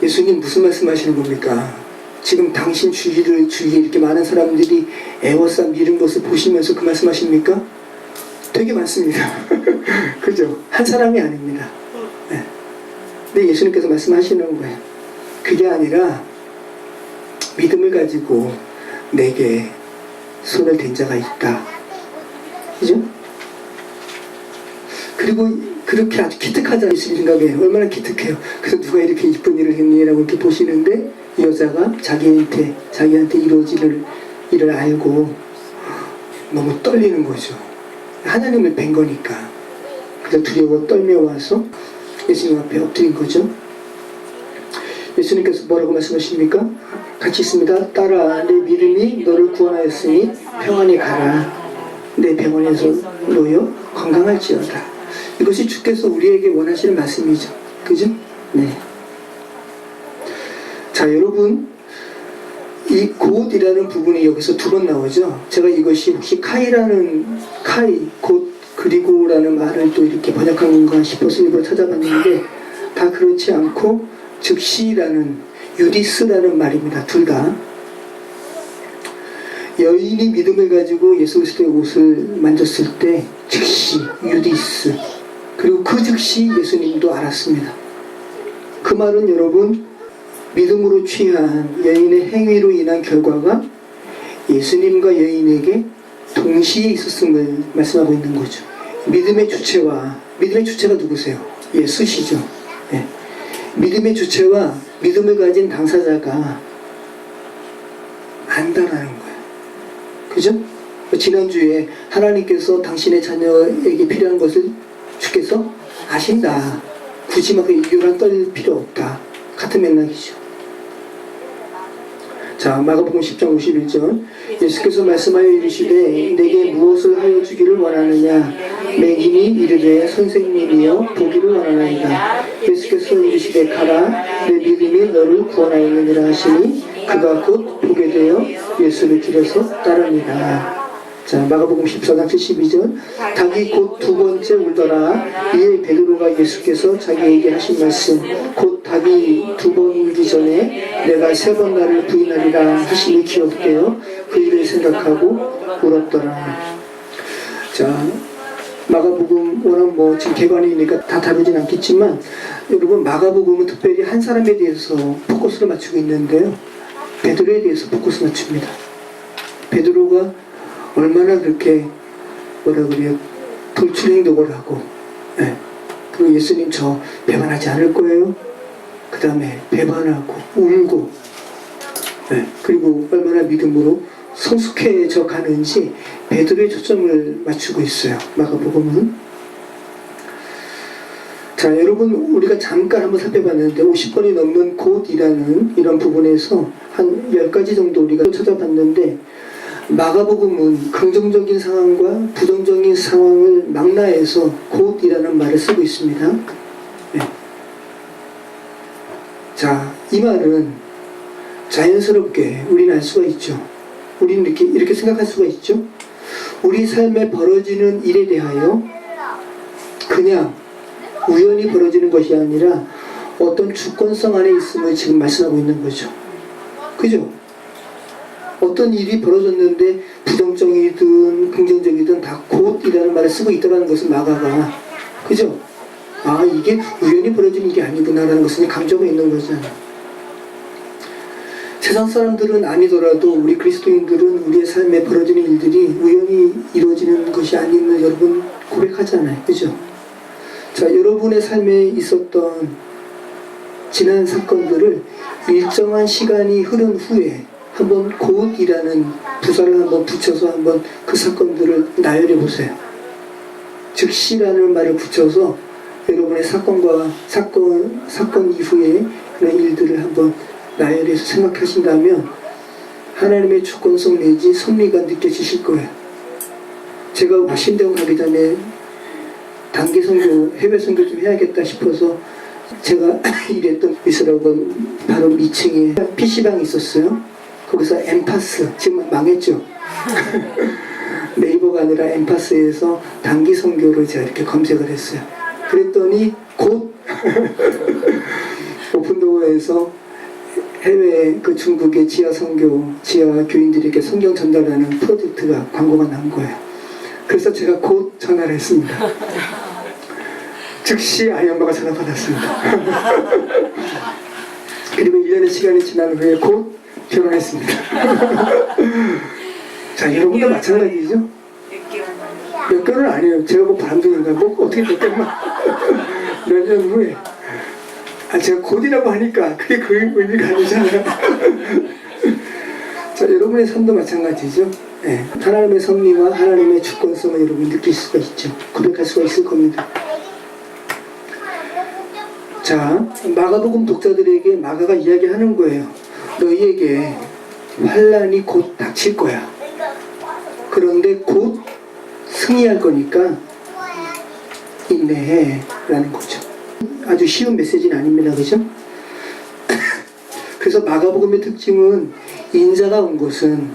예수님 무슨 말씀하시는 겁니까? 지금 당신 주위에 이렇게 많은 사람들이 애워싸 미는 것을 보시면서 그 말씀하십니까? 되게 많습니다. 그죠? 한 사람이 아닙니다. 네. 근데 예수님께서 말씀하시는 거예요. 그게 아니라 믿음을 가지고 내게 손을 댄 자가 있다. 그죠? 그리고 그렇게 아주 기특하잖아요. 예수님 생각에 얼마나 기특해요. 그래서 누가 이렇게 이쁜 일을 했니? 라고 이렇게 보시는데 이 여자가 자기한테 이루어질 이를 알고 너무 떨리는 거죠. 하나님을 뵌 거니까. 그래서 두려워 떨며 와서 예수님 앞에 엎드린 거죠. 예수님께서 뭐라고 말씀하십니까? 같이 있습니다. 따라 내 믿음이 너를 구원하였으니 평안히 가라. 내 병원에서 놓여 건강할지어다. 이것이 주께서 우리에게 원하시는 말씀이죠. 그죠? 네. 자, 여러분, 이 곧이라는 부분이 여기서 두 번 나오죠. 제가 이것이 혹시 카이, 곧, 그리고라는 말을 또 이렇게 번역한 건가 싶어서 일부러 찾아봤는데, 다 그렇지 않고, 즉시라는, 유디스라는 말입니다. 둘 다. 여인이 믿음을 가지고 예수 그리스도의 옷을 만졌을 때, 즉시, 유디스. 그리고 그 즉시 예수님도 알았습니다. 그 말은 여러분, 믿음으로 취한 여인의 행위로 인한 결과가 예수님과 여인에게 동시에 있었음을 말씀하고 있는 거죠. 믿음의 주체가 누구세요? 예수시죠. 네. 믿음의 주체와 믿음을 가진 당사자가 안다라는 거예요. 그죠? 지난주에 하나님께서 당신의 자녀에게 필요한 것을 주께서 아신다. 굳이 막 이유랑 떨릴 필요 없다. 같은 맥락이죠. 자, 마가복음 10장 51절. 예수께서 말씀하여 이르시되 내게 무엇을 하여 주기를 원하느냐? 맥인이 이르되 선생님이여 보기를 원하나이다. 예수께서 이르시되 가라 내 믿음이 너를 구원하였느니라 하시니 그가 곧 보게 되어 예수를 들여서 따릅니다. 자, 마가복음 14장 72절. 닭이 곧 두 번째 울더라. 이에 베드로가 예수께서 자기에게 하신 말씀, 곧 닭이 두 번 울기 전에 내가 세 번 나를 부인하리라 하시니 기억되어 그 일을 생각하고 울었더라. 자, 마가복음 워낙 지금 개관이니까 다 다루진 않겠지만 여러분, 마가복음은 특별히 한 사람에 대해서 포커스를 맞추고 있는데요, 베드로에 대해서 포커스 맞춥니다. 베드로가 얼마나 그렇게 돌출행동을 하고, 예. 그리고 예수님 저 배반하지 않을 거예요. 그 다음에 배반하고 울고, 예. 그리고 얼마나 믿음으로 성숙해져 가는지 베드로의 초점을 맞추고 있어요. 마가복음은. 자, 여러분, 우리가 잠깐 한번 살펴봤는데 50번이 넘는 곧이라는 이런 부분에서 한 10가지 정도 우리가 찾아봤는데, 마가복음은 긍정적인 상황과 부정적인 상황을 망라해서 곧이라는 말을 쓰고 있습니다. 네. 자, 이 말은 자연스럽게 우리는 알 수가 있죠. 우리는 이렇게 생각할 수가 있죠. 우리 삶에 벌어지는 일에 대하여 그냥 우연히 벌어지는 것이 아니라 어떤 주권성 안에 있음을 지금 말씀하고 있는 거죠. 그죠? 어떤 일이 벌어졌는데 부정적이든 긍정적이든 다 곧이라는 말을 쓰고 있다는 것은 마가가, 그죠? 아, 이게 우연히 벌어지는 게 아니구나라는 것을 감정하고 있는 거잖아요. 세상 사람들은 아니더라도 우리 그리스도인들은 우리의 삶에 벌어지는 일들이 우연히 이루어지는 것이 아님을 여러분 고백하잖아요. 그죠? 자, 여러분의 삶에 있었던 지난 사건들을 일정한 시간이 흐른 후에 한번 곧이라는 부사를 한번 붙여서 한번 그 사건들을 나열해 보세요. 즉시라는 말을 붙여서 여러분의 사건 이후에 그런 일들을 한번 나열해서 생각하신다면 하나님의 주권성 내지 섭리가 느껴지실 거예요. 제가 신대원 가기 전에 단기 선교, 해외 선교 좀 해야겠다 싶어서 제가 일했던 이스라엘은 바로 2층에 PC방이 있었어요. 거기서 엠파스, 지금 망했죠? 네이버가 아니라 엠파스에서 단기 선교를 제가 이렇게 검색을 했어요. 그랬더니 곧 오픈도어에서 해외 중국의 지하 교인들에게 성경 전달하는 프로젝트가 광고가 난 거예요. 그래서 제가 곧 전화를 했습니다. 즉시 아이 엄마가 전화 받았습니다. 그리고 1년의 시간이 지난 후에 곧 결혼했습니다. 자, 여러분도 마찬가지죠? 몇 개월은 아니에요. 제가 바람둥인가 어떻게 몇 개월만 몇 년 후에. 제가 곧이라고 하니까 그게 그 의미가 아니잖아요. 자, 여러분 여러분의 삶도 마찬가지죠. 예. 하나님의 섭리와 하나님의 주권성을 여러분이 느낄 수가 있죠. 고백할 수가 있을 겁니다. 자, 마가복음 독자들에게 마가가 이야기하는 거예요. 너희에게 환란이 곧 닥칠 거야. 그런데 곧 승리할 거니까 인내해 라는 거죠. 아주 쉬운 메시지는 아닙니다. 그죠? 그래서 마가복음의 특징은 인자가 온 것은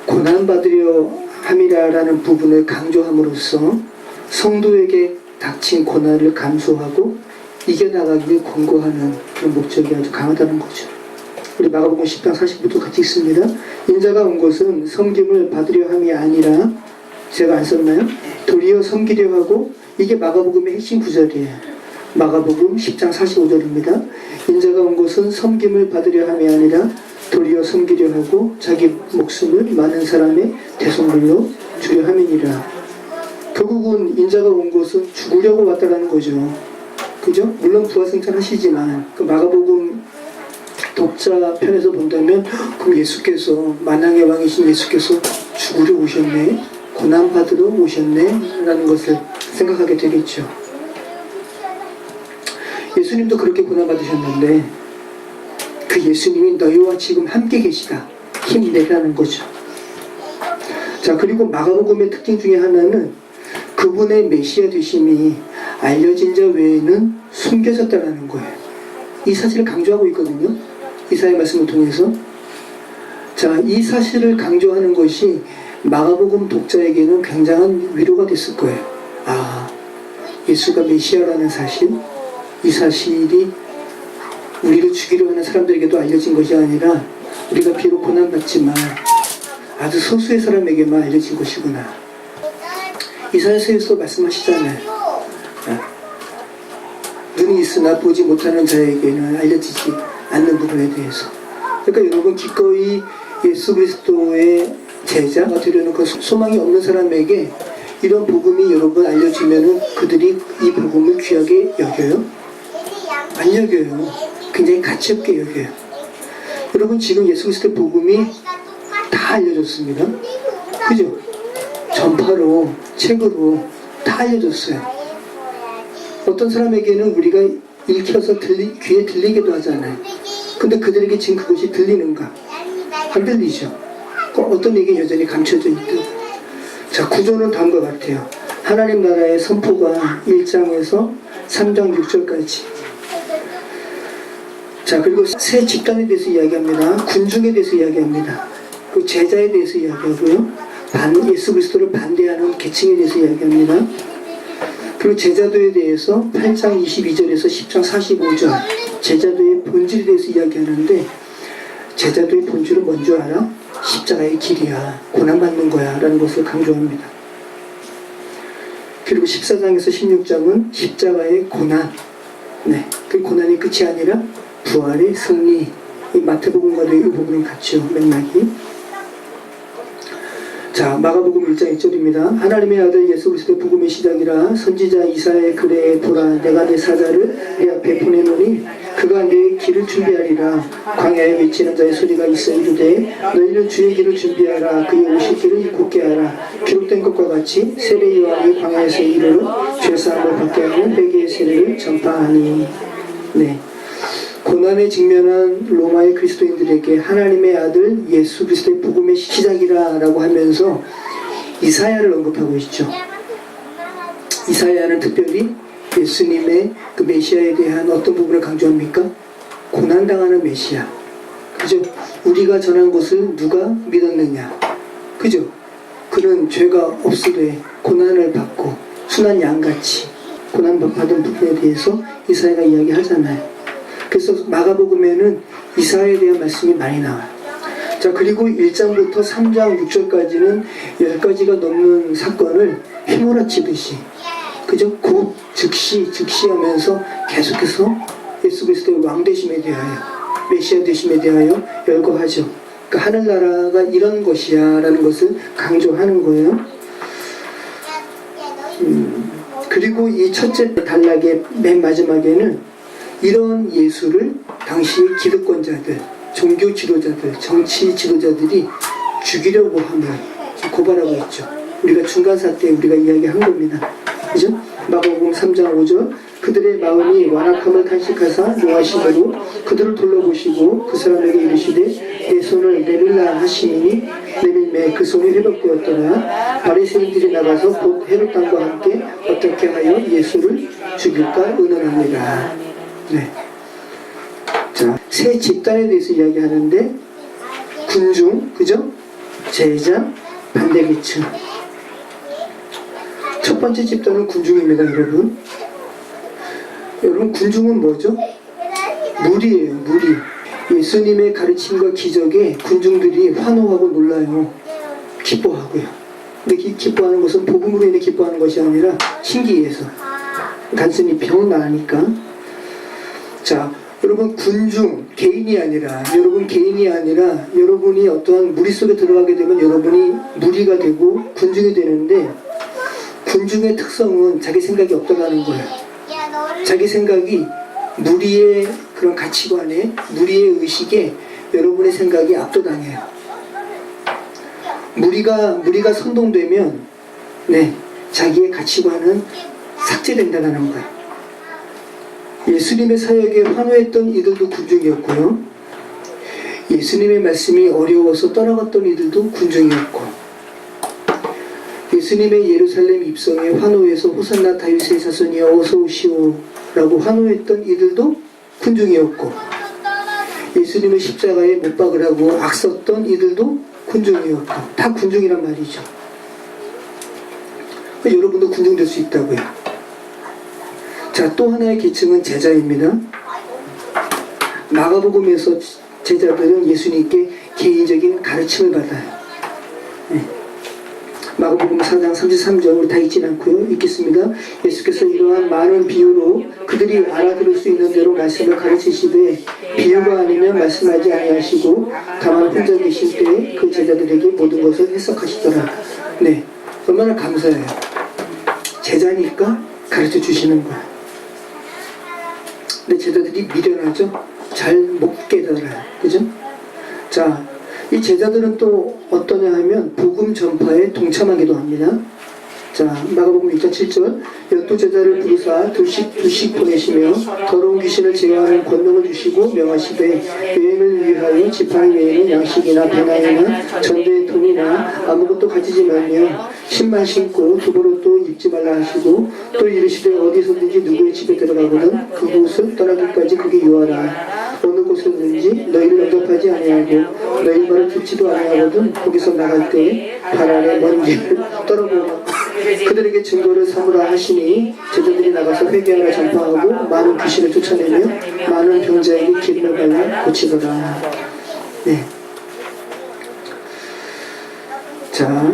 고난받으려 함이라는 부분을 강조함으로써 성도에게 닥친 고난을 감수하고 이겨나가기를 권고하는 그런 목적이 아주 강하다는 거죠. 우리 마가복음 10장 40부터 같이 읽습니다. 인자가 온 것은 섬김을 받으려 함이 아니라, 제가 안 썼나요? 도리어 섬기려 하고, 이게 마가복음의 핵심 구절이에요. 마가복음 10장 45절입니다. 인자가 온 것은 섬김을 받으려 함이 아니라 도리어 섬기려 하고 자기 목숨을 많은 사람의 대속물로 주려 함이니라. 결국은 인자가 온 것은 죽으려고 왔다라는 거죠. 그죠? 물론 부활승천 하시지만 그 마가복음 독자 편에서 본다면 그럼 예수께서, 만왕의 왕이신 예수께서 죽으려 오셨네, 고난받으러 오셨네 라는 것을 생각하게 되겠죠. 예수님도 그렇게 고난받으셨는데 그 예수님이 너희와 지금 함께 계시다, 힘내라는 거죠. 자, 그리고 마가복음의 특징 중에 하나는 그분의 메시아 되심이 알려진 자 외에는 숨겨졌다는 거예요. 이 사실을 강조하고 있거든요. 이사야 말씀을 통해서. 자, 이 사실을 강조하는 것이 마가복음 독자에게는 굉장한 위로가 됐을 거예요. 아, 예수가 메시아라는 사실, 이 사실이 우리를 죽이려 하는 사람들에게도 알려진 것이 아니라 우리가 비록 고난받지만 아주 소수의 사람에게만 알려진 것이구나. 이사야서에서 말씀하시잖아요. 눈이 있으나 보지 못하는 자에게는 알려지지 않는 부분에 대해서. 그러니까 여러분, 기꺼이 예수 그리스도의 제자가 되려는 그 소망이 없는 사람에게 이런 복음이 여러분 알려지면은 그들이 이 복음을 귀하게 여겨요? 안 여겨요. 굉장히 가치없게 여겨요. 여러분, 지금 예수 그리스도의 복음이 다 알려졌습니다. 그죠? 전파로, 책으로 다 알려졌어요. 어떤 사람에게는 우리가 읽혀서 귀에 들리기도 하잖아요. 근데 그들에게 지금 그것이 들리는가? 안 들리죠. 어떤 얘기 여전히 감춰져 있고. 자, 구조는 다음과 같아요. 하나님 나라의 선포가 1장에서 3장 6절까지. 자, 그리고 새 집단에 대해서 이야기합니다. 군중에 대해서 이야기합니다. 그 제자에 대해서 이야기하고요. 예수 그리스도를 반대하는 계층에 대해서 이야기합니다. 그리고 제자도에 대해서 8장 22절에서 10장 45절 제자도의 본질에 대해서 이야기하는데, 제자도의 본질은 뭔 줄 알아? 십자가의 길이야, 고난받는 거야 라는 것을 강조합니다. 그리고 14장에서 16장은 십자가의 고난, 네, 그 고난이 끝이 아니라 부활의 승리. 이 마태복음과도 이 부분은 같죠, 맥락이. 자, 마가복음 1장 1절입니다. 하나님의 아들 예수 그리스도의 복음의 시작이라 선지자 이사야의 글에 보라, 내가 내 사자를 내 앞에 보내노니 그가 내 길을 준비하리라. 광야에 외치는 자의 소리가 있어 이르되 너희는 주의 길을 준비하라, 그의 오실 길을 곧게 하라. 기록된 것과 같이 세례 요한이 광야에서 이르러 죄사함을 받게 하는 회개의 세례를 전파하니. 네, 고난에 직면한 로마의 그리스도인들에게 하나님의 아들 예수 그리스도의 복음의 시작이라 라고 하면서 이사야를 언급하고 있죠. 이사야는 특별히 예수님의 그 메시아에 대한 어떤 부분을 강조합니까? 고난당하는 메시아. 그죠? 우리가 전한 것을 누가 믿었느냐? 그죠? 그는 죄가 없으되 고난을 받고 순한 양같이 고난받은 부분에 대해서 이사야가 이야기하잖아요. 그래서 마가복음에는 이사야에 대한 말씀이 많이 나와요. 자, 그리고 1장부터 3장 6절까지는 10가지가 넘는 사건을 휘몰아치듯이, 그죠? 곧 즉시 하면서 계속해서 예수 그리스도의 왕되심에 대하여, 메시아 되심에 대하여 열거하죠. 그러니까 하늘나라가 이런 것이야 라는 것을 강조하는 거예요. 그리고 이 첫째 단락의 맨 마지막에는 이런 예수를 당시의 기득권자들, 종교 지도자들, 정치 지도자들이 죽이려고 하면 고발하고 있죠. 우리가 중간사 때 우리가 이야기한 겁니다. 그죠? 마가복음 3장 5절 그들의 마음이 완악함을 탄식하사 노하심으로 그들을 둘러보시고 그 사람에게 이르시되 내 손을 내밀라 하시니 내밀매 그 손이 회복되었더라. 바리새인들이 나가서 곧 헤롯 왕과 함께 어떻게 하여 예수를 죽일까 의논합니다. 네. 자, 세 집단에 대해서 이야기하는데 군중, 그죠? 제자, 반대계층. 첫 번째 집단은 군중입니다, 여러분. 여러분, 군중은 뭐죠? 무리예요, 무리. 예수님의 가르침과 기적에 군중들이 환호하고 놀라요. 기뻐하고요. 근데 기뻐하는 것은 복음으로 인해 기뻐하는 것이 아니라 신기해서. 단순히 병 나으니까. 자, 여러분 군중, 개인이 아니라 여러분이 어떠한 무리 속에 들어가게 되면 여러분이 무리가 되고 군중이 되는데 군중의 특성은 자기 생각이 없다라는 거예요. 자기 생각이 무리의 그런 가치관에, 무리의 의식에 여러분의 생각이 압도당해요. 무리가 선동되면 자기의 가치관은 삭제된다는 거예요. 예수님의 사역에 환호했던 이들도 군중이었고요. 예수님의 말씀이 어려워서 떠나갔던 이들도 군중이었고, 예수님의 예루살렘 입성에 환호해서 호산나 다윗의 자손이여 어서 오시오 라고 환호했던 이들도 군중이었고, 예수님의 십자가에 못 박으라고 악섰던 이들도 군중이었고, 다 군중이란 말이죠. 여러분도 군중 될 수 있다고요. 자, 또 하나의 계층은 제자입니다. 마가복음에서 제자들은 예수님께 개인적인 가르침을 받아요. 마가복음 4장 33절 우리 다 읽진 않고요. 읽겠습니다. 예수께서 이러한 많은 비유로 그들이 알아들을 수 있는 대로 말씀을 가르치시되 비유가 아니면 말씀하지 아니하시고 다만 혼자 계실 때 그 제자들에게 모든 것을 해석하시더라. 네, 얼마나 감사해요. 제자니까 가르쳐 주시는 거예요. 근데 제자들이 미련하죠? 잘 못 깨달아요. 그죠? 자, 이 제자들은 또 어떠냐 하면 복음 전파에 동참하기도 합니다. 자, 마가복음 6장 7절 12제자를 부르사 둘씩 보내시며 더러운 귀신을 제어하는 권능을 주시고 명하시되 여행을 위하여 지팡이 외에는 양식이나 배낭이나 전대의 돈이나 아무것도 가지지 말며 신만 신고 두벌옷도 입지 말라 하시고 또 이르시되 어디서든지 누구의 집에 들어가거든 그곳을 떠나기까지 그게 유하라. 어느 곳에든지 너희를 영접하지 아니하고 너희 말을 듣지도 아니하거든 거기서 나갈 때 발 아래 먼 길을 떨어보라. 그들에게 증거를 삼으라 하시니 제자들이 나가서 회개하라 전파하고 많은 귀신을 쫓아내며 많은 병자에게 기름을 발라 고치더라. 네. 자,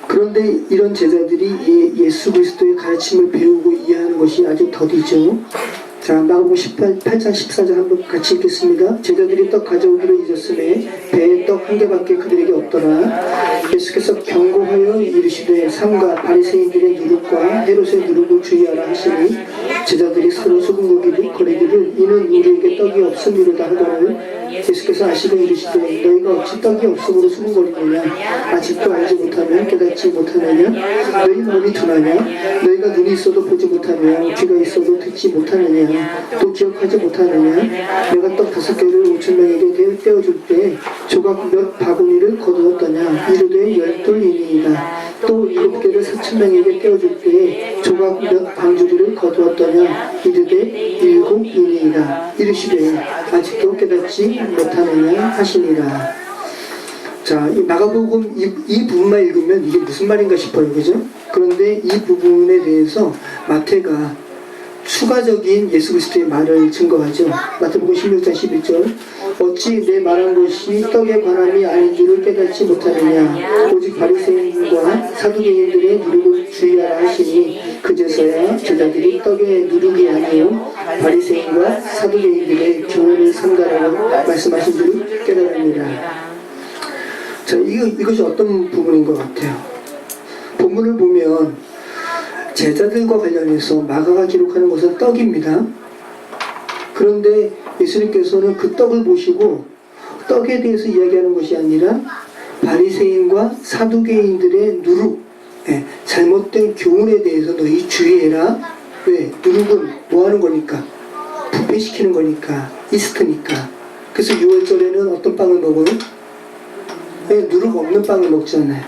그런데 이런 제자들이 예수 그리스도의 가르침을 배우고 이해하는 것이 아주 더디죠. 자, 마가복음 8장 14절 한번 같이 읽겠습니다. 제자들이 떡 가져오기를 잊었으매 배에 떡 한 개밖에 그들에게 없더라. 예수께서 경고하여 이르시되 삼가 바리새인들의 누룩과 헤롯의 누룩을 주의하라 하시니 제자들이 서로 수군거리기를 이는 우리에게 떡이 없음이로다 하거늘 예수께서 아시고 이르시되 너희가 어찌 떡이 없음으로 수군거리느냐 아직도 알지 못하면 깨닫지 못하느냐 너희 몸이 둔하냐 너희가 눈이 있어도 보지 못하며 귀가 있어도 듣지 못하느냐 또 기억하지 못하느냐 내가 떡 5개를 5,000명에게 떼어줄 때 조각 몇 바구니를 거두었더냐 이르되 12이니이다 또 7개를 4,000명에게 떼어줄 때 조각 몇 방주리를 거두었더냐 이르되 7이니이다 이르시되 아직도 깨닫지 못하느냐 하시니라. 자, 이 마가복음 이 부분만 읽으면 이게 무슨 말인가 싶어요. 그죠? 그런데 이 부분에 대해서 마태가 추가적인 예수 그리스도의 말을 증거하죠. 마태복음 16장 11절 어찌 내 말한 것이 떡에 관함이 아닌 줄을 깨닫지 못하느냐 오직 바리새인과 사두개인들의 누룩을 주의하라 하시니 그제서야 제자들이 떡의 누룩이 아니요 바리새인과 사두개인들의 교훈을 삼가라고 말씀하신 줄을 깨달습니다. 자, 이것이 어떤 부분인 것 같아요. 본문을 보면 제자들과 관련해서 마가가 기록하는 것은 떡입니다. 그런데 예수님께서는 그 떡을 보시고 떡에 대해서 이야기하는 것이 아니라 바리새인과 사두개인들의 누룩, 잘못된 교훈에 대해서 너희 주의해라. 왜? 누룩은 뭐 하는 거니까? 부패시키는 거니까, 이스트니까. 그래서 6월절에는 어떤 빵을 먹어요? 누룩 없는 빵을 먹잖아요.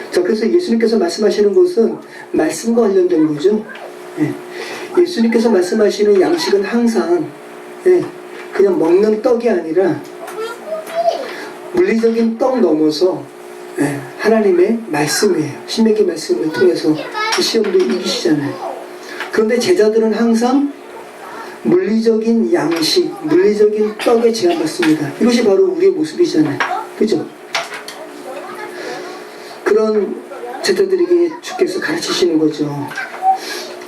자, 그래서 예수님께서 말씀하시는 것은 말씀과 관련된 거죠. 예수님께서 말씀하시는 양식은 항상 그냥 먹는 떡이 아니라 물리적인 떡 넘어서 하나님의 말씀이에요. 신명기 말씀을 통해서 시험도 이기시잖아요. 그런데 제자들은 항상 물리적인 양식, 물리적인 떡에 제한받습니다. 이것이 바로 우리의 모습이잖아요. 그죠? 그런 제자들에게 주께서 가르치시는 거죠.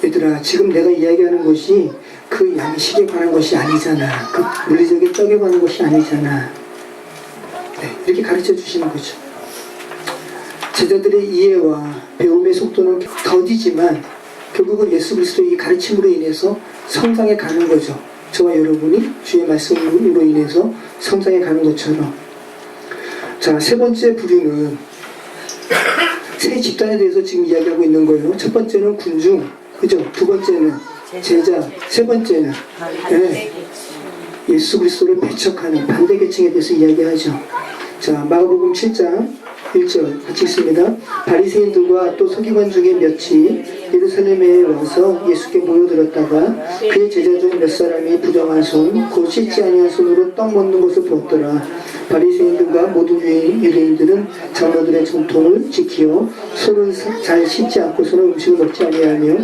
얘들아, 지금 내가 이야기하는 것이 그 양식에 관한 것이 아니잖아. 그 물리적인 떡에 관한 것이 아니잖아. 이렇게 가르쳐 주시는 거죠. 제자들의 이해와 배움의 속도는 더디지만 결국은 예수 그리스도의 이 가르침으로 인해서 성장해 가는 거죠. 저와 여러분이 주의 말씀으로 인해서 성장해 가는 것처럼. 자, 세 번째 부류는 세 집단에 대해서 지금 이야기하고 있는 거예요. 첫 번째는 군중, 그죠? 두 번째는 제자, 세 번째는 예수 그리스도를 배척하는 반대 계층에 대해서 이야기하죠. 자, 마가복음 7장 1절 같이 있습니다. 바리새인들과 또 서기관 중에 몇이 예루살렘에 와서 예수께 모여들었다가 그의 제자 중 몇 사람이 부정한 손, 곧 씻지 아니한 손으로 떡 먹는 것을 보았더라. 바리새인들과 모든 유대인들은 장로들의 전통을 지키어 손을 잘 씻지 않고서는 음식을 먹지 아니하며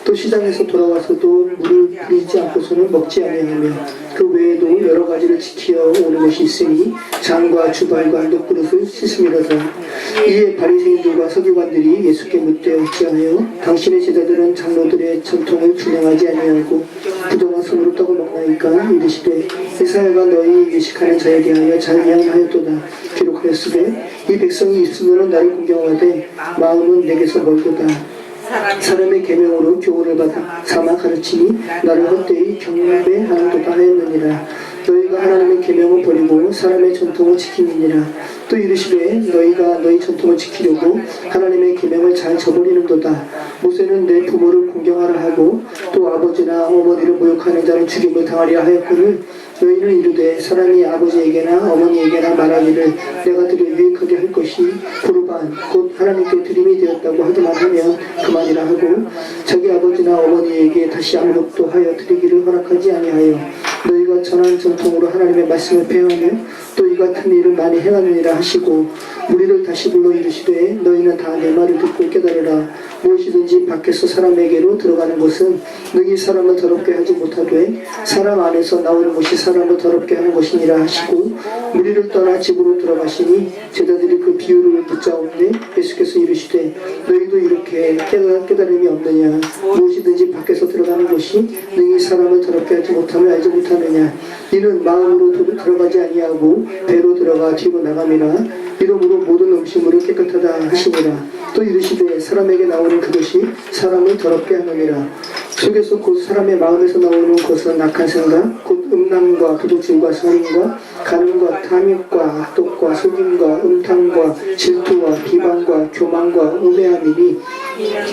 또 시장에서 돌아와서도 물을 부리지 않고서는 먹지 아니하며 그 외에도 여러 가지를 지키어 오는 것이 있으니 장과 주발과 놋그릇을 씻음이로다. 이에 바리새인들과 서기관들이 예수께 묻되 어찌하여 당신의 제자들은 장로들의 전통을 준행하지 아니하고 부정한 손으로 떡을 먹나이까? 이르시되 이스라엘과 너희 예식하는 자에 대하여 잘 이야기하였도다. 기록하였으되 이 백성이 입술로는 나를 공경하되 마음은 내게서 멀도다. 사람의 계명으로 교훈을 받아 삼아 가르치니 나를 헛되이 경배하는도다 하였느니라. 너희가 하나님의 계명을 버리고 사람의 전통을 지키느니라. 또 이르시되 너희가 너희 전통을 지키려고 하나님의 계명을 잘 저버리는도다. 모세는 내 부모를 공경하라 하고 또 아버지나 어머니를 모욕하는 자는 죽임을 당하리라 하였거늘 너희는 이르되 사람이 아버지에게나 어머니에게나 말하기를 내가 드려 유익하게 할 것이 고르반 곧 하나님께 드림이 되었다고 하기만 하면 그만이라 하고 자기 아버지나 어머니에게 다시 아무것도 하여 드리기를 허락하지 아니하여 너희가 전한 전통으로 하나님의 말씀을 폐하며 또 이 같은 일을 많이 행하느니라 하시고 무리를 다시 불러 이르시되 너희는 다 내 말을 듣고 깨달으라. 무엇이든지 밖에서 사람에게로 들어가는 것은 능히 사람을 더럽게 하지 못하되 사람 안에서 나오는 것이 사람을 더럽게 하는 것이니라 하시고 무리를 떠나 집으로 들어가시니 제자들이 그 비유를 붙잡는데 예수께서 이르시되 너희도 이렇게 깨달음이 없느냐? 무엇이든지 밖에서 들어가는 것이 능히 사람을 더럽게 하지 못하며 알지 못하느냐? 이는 마음으로 들어가지 아니하고 배로 들어가 뒤로 나감이라. 이러므로 모든 음식물이 깨끗하다 하시니라. 또 이르시되 사람에게 나오는 그것이 사람을 더럽게 하느니라. 속에서 곧 사람의 마음에서 나오는 것은 악한 생각, 곧 음란과 도둑질과 살인과 간음과 탐욕과 악독과 속임과 음탕과 질투와 비방과 교만과 우매함이니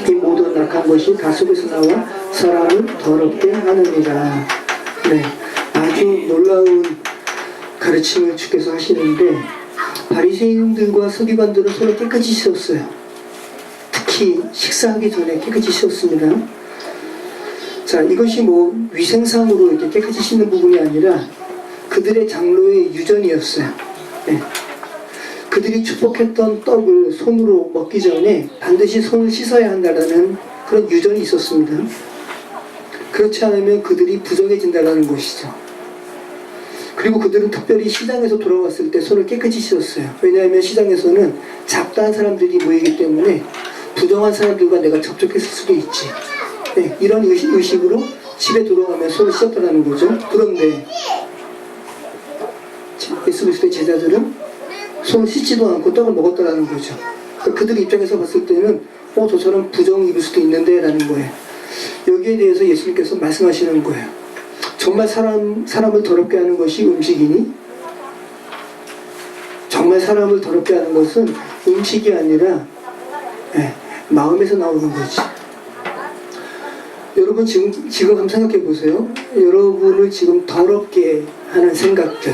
이 모든 악한 것이 다 속에서 나와 사람을 더럽게 하느니라. 네, 아주 놀라운 가르침을 주께서 하시는데 바리새인들과 서기관들은 서로 깨끗이 씻었어요. 특히 식사하기 전에 깨끗이 씻었습니다. 자, 이것이 뭐 위생상으로 이렇게 깨끗이 씻는 부분이 아니라 그들의 장로의 유전이었어요. 네. 그들이 축복했던 떡을 손으로 먹기 전에 반드시 손을 씻어야 한다는 그런 유전이 있었습니다. 그렇지 않으면 그들이 부정해진다는 것이죠. 그리고 그들은 특별히 시장에서 돌아왔을 때 손을 깨끗이 씻었어요. 왜냐하면 시장에서는 잡다한 사람들이 모이기 때문에 부정한 사람들과 내가 접촉했을 수도 있지. 네, 이런 의식으로 집에 돌아가면 손을 씻었다는 거죠. 그런데 예수 그리스도의 제자들은 손을 씻지도 않고 떡을 먹었다는 거죠. 그러니까 그들 입장에서 봤을 때는 저 사람 부정 입을 수도 있는데 라는 거예요. 여기에 대해서 예수님께서 말씀하시는 거예요. 정말 사람을 더럽게 하는 것이 음식이니? 정말 사람을 더럽게 하는 것은 음식이 아니라 마음에서 나오는 거지. 여러분 지금 한번 생각해 보세요. 여러분을 지금 더럽게 하는 생각들,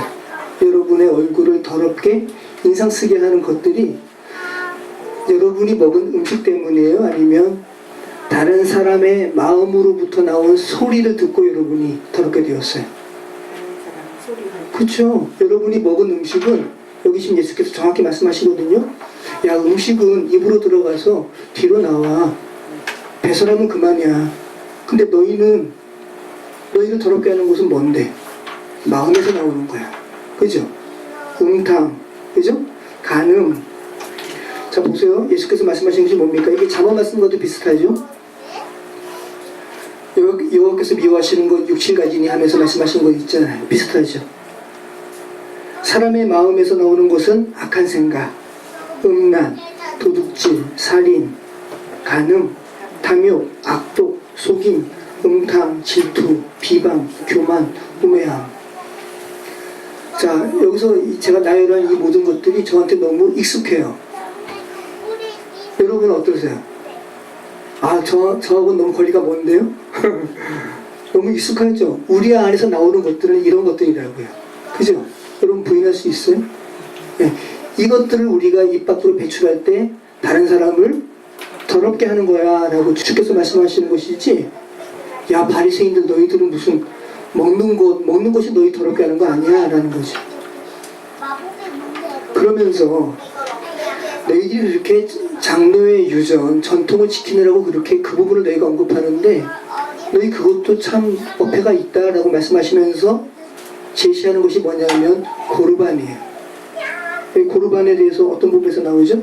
여러분의 얼굴을 더럽게 인상 쓰게 하는 것들이 여러분이 먹은 음식 때문이에요? 아니면 다른 사람의 마음으로부터 나온 소리를 듣고 여러분이 더럽게 되었어요? 그렇죠. 여러분이 먹은 음식은, 여기 지금 예수께서 정확히 말씀하시거든요. 야, 음식은 입으로 들어가서 뒤로 나와. 배설하면 그만이야. 근데 너희를 더럽게 하는 것은 뭔데? 마음에서 나오는 거야. 그죠? 음탕, 그죠? 간음. 자, 보세요. 예수께서 말씀하신 것이 뭡니까? 이게 잠언 말씀과도 비슷하죠? 여호와께서 미워하시는 것 6, 7가지니 하면서 말씀하신 거 있잖아요. 비슷하죠? 사람의 마음에서 나오는 것은 악한 생각, 음란, 도둑질, 살인, 간음, 탐욕, 악독, 속임, 음탕, 질투, 비방, 교만, 우매함. 자, 여기서 제가 나열한 이 모든 것들이 저한테 너무 익숙해요. 여러분은 어떠세요? 아, 저하고는 너무 거리가 먼데요? 너무 익숙하죠? 우리 안에서 나오는 것들은 이런 것들이라고요. 그죠? 여러분 부인할 수 있어요? 네. 이것들을 우리가 입 밖으로 배출할 때 다른 사람을 더럽게 하는 거야 라고 주께서 말씀하시는 것이지, 야, 바리새인들 너희들은 무슨 먹는 것이 너희 더럽게 하는 거 아니야 라는 거죠. 그러면서 너희들이 이렇게 장로의 유전, 전통을 지키느라고 그렇게 그 부분을 너희가 언급하는데 너희 그것도 참 어폐가 있다라고 말씀하시면서 제시하는 것이 뭐냐면 고르반이에요. 고르반에 대해서 어떤 부분에서 나오죠?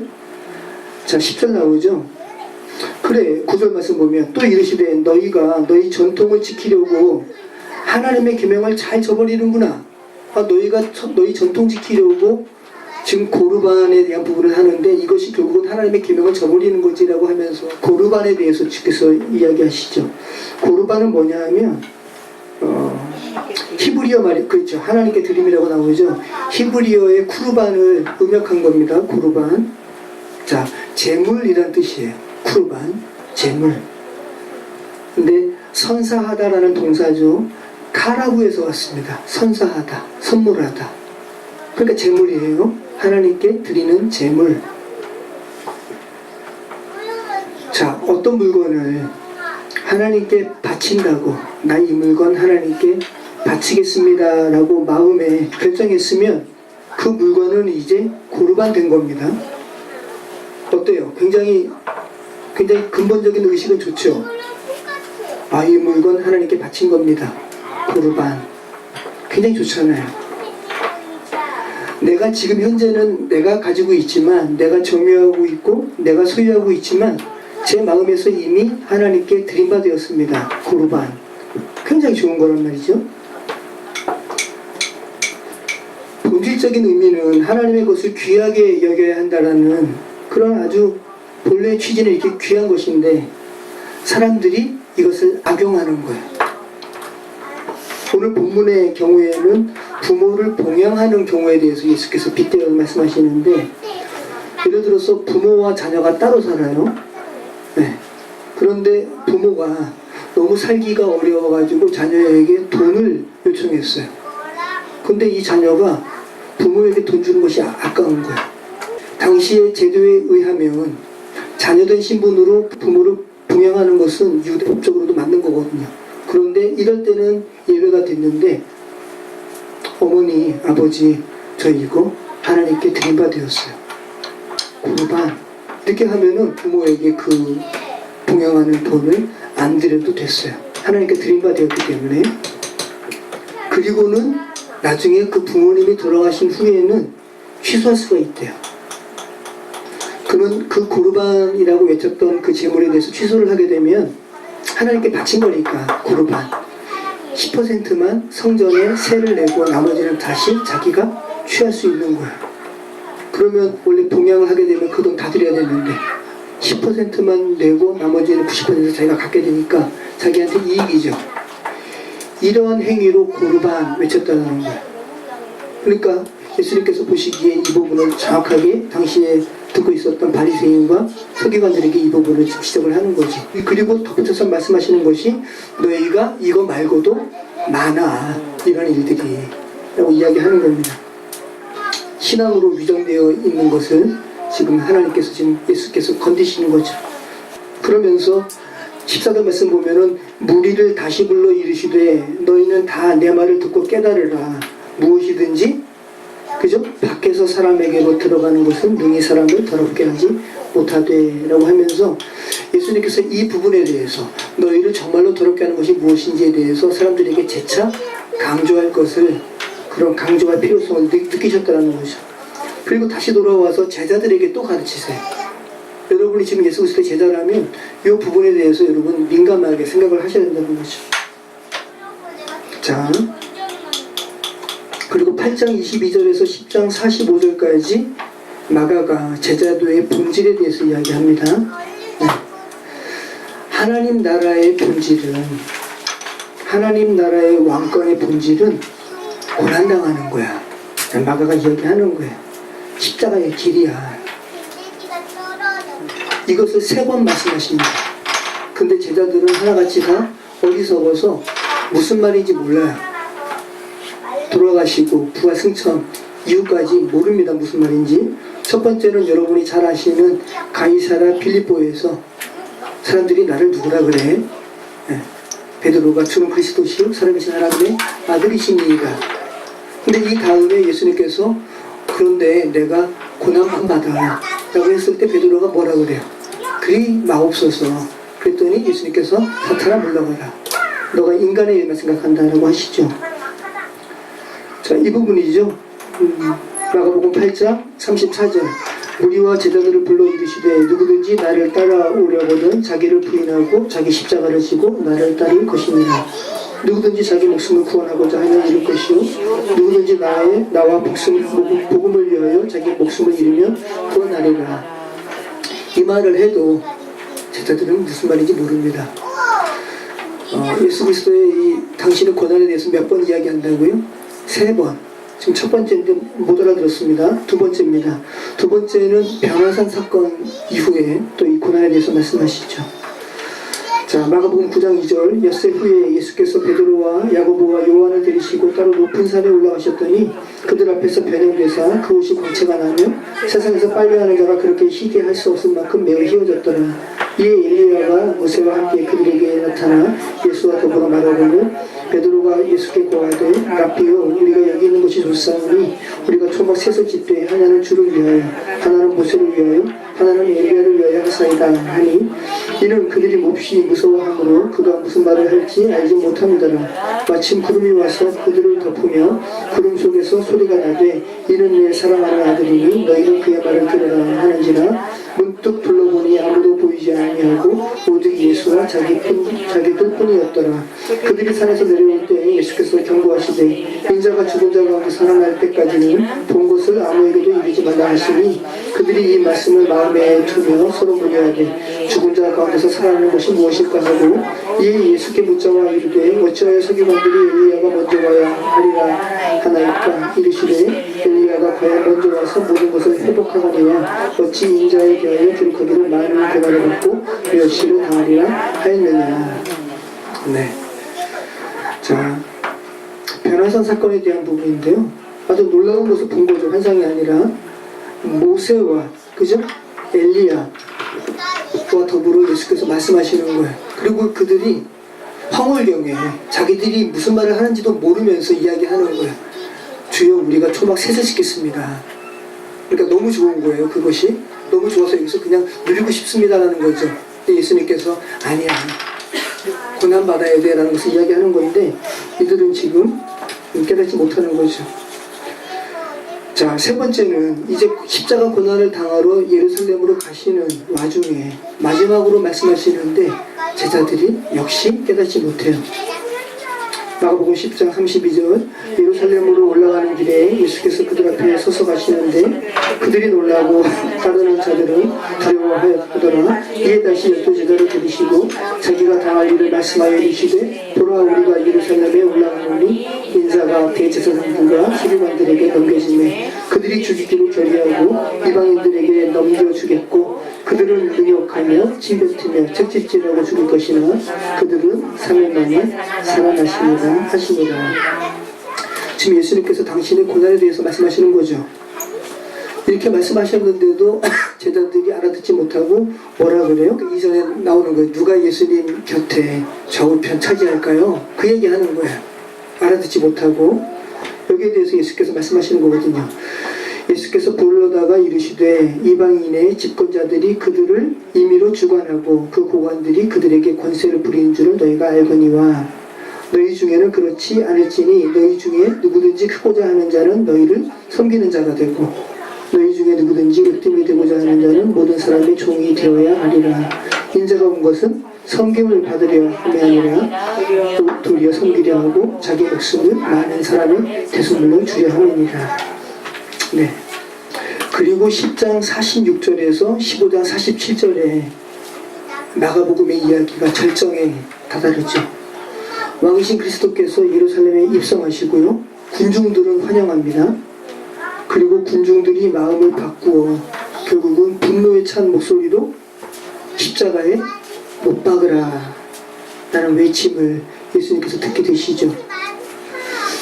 자, 10절 나오죠? 그래, 9절 말씀 보면 또 이르시되 너희가 너희 전통을 지키려고 하나님의 계명을 잘 저버리는구나. 너희가 너희 전통 지키려고 지금 고르반에 대한 부분을 하는데 이것이 결국은 하나님의 계명을 저버리는 거지라고 하면서 고르반에 대해서 주께서 이야기하시죠. 고르반은 뭐냐 하면 히브리어 말이 그렇죠. 하나님께 드림이라고 나오죠. 히브리어의 쿠르반을 음역한 겁니다. 고르반. 자, 제물이란 뜻이에요. 쿠르반, 제물. 근데 선사하다라는 동사죠. 카라구에서 왔습니다. 선사하다, 선물하다. 그러니까 제물이에요. 하나님께 드리는 제물. 자, 어떤 물건을 하나님께 바친다고, 나 이 물건 하나님께 바치겠습니다 라고 마음에 결정했으면 그 물건은 이제 고르반 된 겁니다. 어때요? 굉장히 근본적인 의식은 좋죠. 아, 이 물건 하나님께 바친 겁니다. 고르반. 굉장히 좋잖아요. 내가 지금 현재는 내가 가지고 있지만, 내가 점유하고 있고 내가 소유하고 있지만 제 마음에서 이미 하나님께 드림받았습니다. 고르반. 굉장히 좋은 거란 말이죠. 본질적인 의미는 하나님의 것을 귀하게 여겨야 한다라는 그런 아주 본래의 취지는 이렇게 귀한 것인데 사람들이 이것을 악용하는 거예요. 오늘 본문의 경우에는 부모를 봉양하는 경우에 대해서 예수께서 빗대어 말씀하시는데, 예를 들어서 부모와 자녀가 따로 살아요. 네. 그런데 부모가 너무 살기가 어려워가지고 자녀에게 돈을 요청했어요. 근데 이 자녀가 부모에게 돈 주는 것이 아까운 거예요. 당시의 제도에 의하면 자녀된 신분으로 부모를 봉양하는 것은 유대법적으로도 맞는 거거든요. 그런데 이럴 때는 예외가 됐는데, 어머니, 아버지, 저 이거 하나님께 드림바 되었어요. 고르반. 이렇게 하면은 부모에게 그 봉양하는 돈을 안 드려도 됐어요. 하나님께 드림바 되었기 때문에. 그리고는 나중에 그 부모님이 돌아가신 후에는 취소할 수가 있대요. 그는 그 고르반이라고 외쳤던 그 제물에 대해서 취소를 하게 되면 하나님께 바친 거니까 고르반 10%만 성전에 세를 내고 나머지는 다시 자기가 취할 수 있는 거야. 그러면 원래 봉양을 하게 되면 그 돈 다 드려야 되는데 10%만 내고 나머지는 90% 자기가 갖게 되니까 자기한테 이익이죠. 이러한 행위로 고르반 외쳤다는 거예요. 그러니까 예수님께서 보시기에 이 부분을 정확하게 당시에 듣고 있었던 바리새인과 서기관들에게 이 부분을 지적을 하는 거죠. 그리고 덧붙여서 말씀하시는 것이 너희가 이거 말고도 많아 이런 일들이 라고 이야기하는 겁니다. 신앙으로 위장되어 있는 것을 지금 하나님께서 지금 예수께서 건드시는 거죠. 그러면서 14절 말씀 보면은 무리를 다시 불러 이르시되 너희는 다 내 말을 듣고 깨달으라. 무엇이든지 그죠? 밖에서 사람에게로 들어가는 것은 능히 사람을 더럽게 하지 못하되 라고 하면서 예수님께서 이 부분에 대해서 너희를 정말로 더럽게 하는 것이 무엇인지에 대해서 사람들에게 재차 강조할 것을 그런 강조할 필요성을 느끼셨다는 거죠. 그리고 다시 돌아와서 제자들에게 또 가르치세요. 여러분이 지금 예수 그리스도의 제자라면 이 부분에 대해서 여러분 민감하게 생각을 하셔야 된다는 거죠. 자, 그리고 8장 22절에서 10장 45절까지 마가가 제자도의 본질에 대해서 이야기합니다. 네. 하나님 나라의 본질은 하나님 나라의 왕권의 본질은 고난당하는 거야. 마가가 이야기하는 거예요. 십자가의 길이야. 이것을 3번 말씀하십니다. 근데 제자들은 하나같이 다 어리석어서 무슨 말인지 몰라요. 돌아가시고 부활 승천 이후까지 모릅니다. 무슨 말인지. 첫 번째는 여러분이 잘 아시는 가이사랴 필립보에서 사람들이 나를 누구라 그래? 네. 베드로가 주는 그리스도시요 살아계신 하나님의 아들이시니이다. 근데 이 다음에 예수님께서 그런데 내가 고난만 받아 라고 했을 때 베드로가 뭐라 그래요? 그리 마옵소서. 그랬더니 예수님께서 사탄아 물러가라. 너가 인간의 일만 생각한다라고 하시죠. 자, 이 부분이죠. 마가복음 8장 34절. 무리와 제자들을 불러 이르시되 누구든지 나를 따라오려거든 자기를 부인하고 자기 십자가를 지고 나를 따를 것이니라. 누구든지 자기 목숨을 구원하고자 하면 잃을 것이요 누구든지 나와 복음을 위하여 자기 목숨을 잃으면 구원하리라. 이 말을 해도 제자들은 무슨 말인지 모릅니다. 예수 그리스도의 이 당신의 고난에 대해서 몇 번 이야기한다고요? 3번. 지금 첫 번째인데 못 알아들었습니다. 두 번째입니다. 두 번째는 변화산 사건 이후에 또 이 고난에 대해서 말씀하시죠. 자, 마가복음 9장 2절. 엿새 후에 예수께서 베드로와 야고보와 요한을 데리시고 따로 높은 산에 올라가셨더니 그들 앞에서 변형되사 그 옷이 광채가 나며 세상에서 빨래하는 자가 그렇게 희게 할 수 없을 만큼 매우 희어졌더라. 이에 엘리야가 모세와 함께 그들에게 나타나 예수와 더불어 말하고는 베드로가 예수께 고하되 라피요 우리가 여기 있는 것이 좋사오니 우리가 초막 셋을 짓되 하나는 주를 위하여 하나는 모세를 위하여 하나는 엘리야를 위하여 하사이다 하니 이는 그들이 몹시 무서워하므로 그가 무슨 말을 할지 알지 못합니다라. 마침 구름이 와서 그들을 덮으며 구름 속에서 소리가 나되 이는 내 사랑하는 아들이니 너희는 그의 말을 들으라 하는지라. 문득 둘러보니 아무도 보이지 아니하고 오직 예수와 자기들 뿐이었더라. 그들이 산에서 내려올 때 예수께서 경고하시되 인자가 죽은 자 가운데 살아날 때까지는 본 것을 아무에게도 이르지 말라 하시니 그들이 이 말씀을 마음에 두며 서로 문의하되 죽은 자 가운데서 살아나는 것이 무엇일까 하고 이에 예수께 묻자와 이르되 어찌하여 서기관들이 엘리야가 먼저 와야 하리라 하나이까. 이르시되 엘리야가 과연 먼저 와서 모든 것을 회복하거니와 어찌 인자에 대하여 기록하기를 많은 고난을 받고 멸시를 당하리라 하였느냐. 네. 자, 변화산 사건에 대한 부분인데요. 아주 놀라운 것을 본 거죠. 환상이 아니라 모세와 그죠? 엘리야와 더불어 예수께서 말씀하시는 거예요. 그리고 그들이 황홀경에 자기들이 무슨 말을 하는지도 모르면서 이야기하는 거예요. 주여 우리가 초막 셋을 짓겠습니다. 그러니까 너무 좋은 거예요. 그것이 너무 좋아서 여기서 그냥 누리고 싶습니다라는 거죠. 근데 예수님께서 아니야 고난 받아야 돼 라는 것을 이야기하는 건데 이들은 지금 깨닫지 못하는 거죠. 자, 세 번째는 이제 십자가 고난을 당하러 예루살렘으로 가시는 와중에 마지막으로 말씀하시는데 제자들이 역시 깨닫지 못해요. 마가복음 10장 32절. 예루살렘으로 올라가는 길에 예수께서 그들 앞에 서서 가시는데 그들이 놀라고 따르는 자들은 두려워하였더라. 하더라. 이에 다시 12제자를 부르시고 자기가 당할 일을 말씀하여 이르시되 보라 우리가 예루살렘에 올라가노니 인자가 대제사장들과 서기관들에게 넘겨지매 그들이 죽이기로 결의하고 이방인들에게 넘겨주겠고 그들은 능욕하며 침뱉으며 채찍질하고 죽을 것이나 그들은 3일 만에 살아나시리라 하시니라. 지금 예수님께서 당신의 고난에 대해서 말씀하시는 거죠. 이렇게 말씀하셨는데도 제자들이 알아듣지 못하고 뭐라 그래요? 이전에 나오는 거예요. 누가 예수님 곁에 좌우편 차지할까요? 그 얘기하는 거예요. 알아듣지 못하고 여기에 대해서 예수께서 말씀하시는 거거든요. 예수께서 부르다가 이르시되 이방인의 집권자들이 그들을 임의로 주관하고 그 고관들이 그들에게 권세를 부리는 줄을 너희가 알거니와 너희 중에는 그렇지 않을지니 너희 중에 누구든지 크고자 하는 자는 너희를 섬기는 자가 되고 너희 중에 누구든지 으뜸이 되고자 하는 자는 모든 사람의 종이 되어야 하리라. 인자가 온 것은 섬김을 받으려 함이 아니라 도리어 섬기려 하고 자기 목숨을 많은 사람의 대속물로 주려 함이니라. 네. 그리고 10장 46절에서 15장 47절에 마가복음의 이야기가 절정에 다다르죠. 왕이신 그리스도께서 예루살렘에 입성하시고요. 군중들은 환영합니다. 그리고 군중들이 마음을 바꾸어 결국은 분노에 찬 목소리로 십자가에 못 박으라 라는 외침을 예수님께서 듣게 되시죠.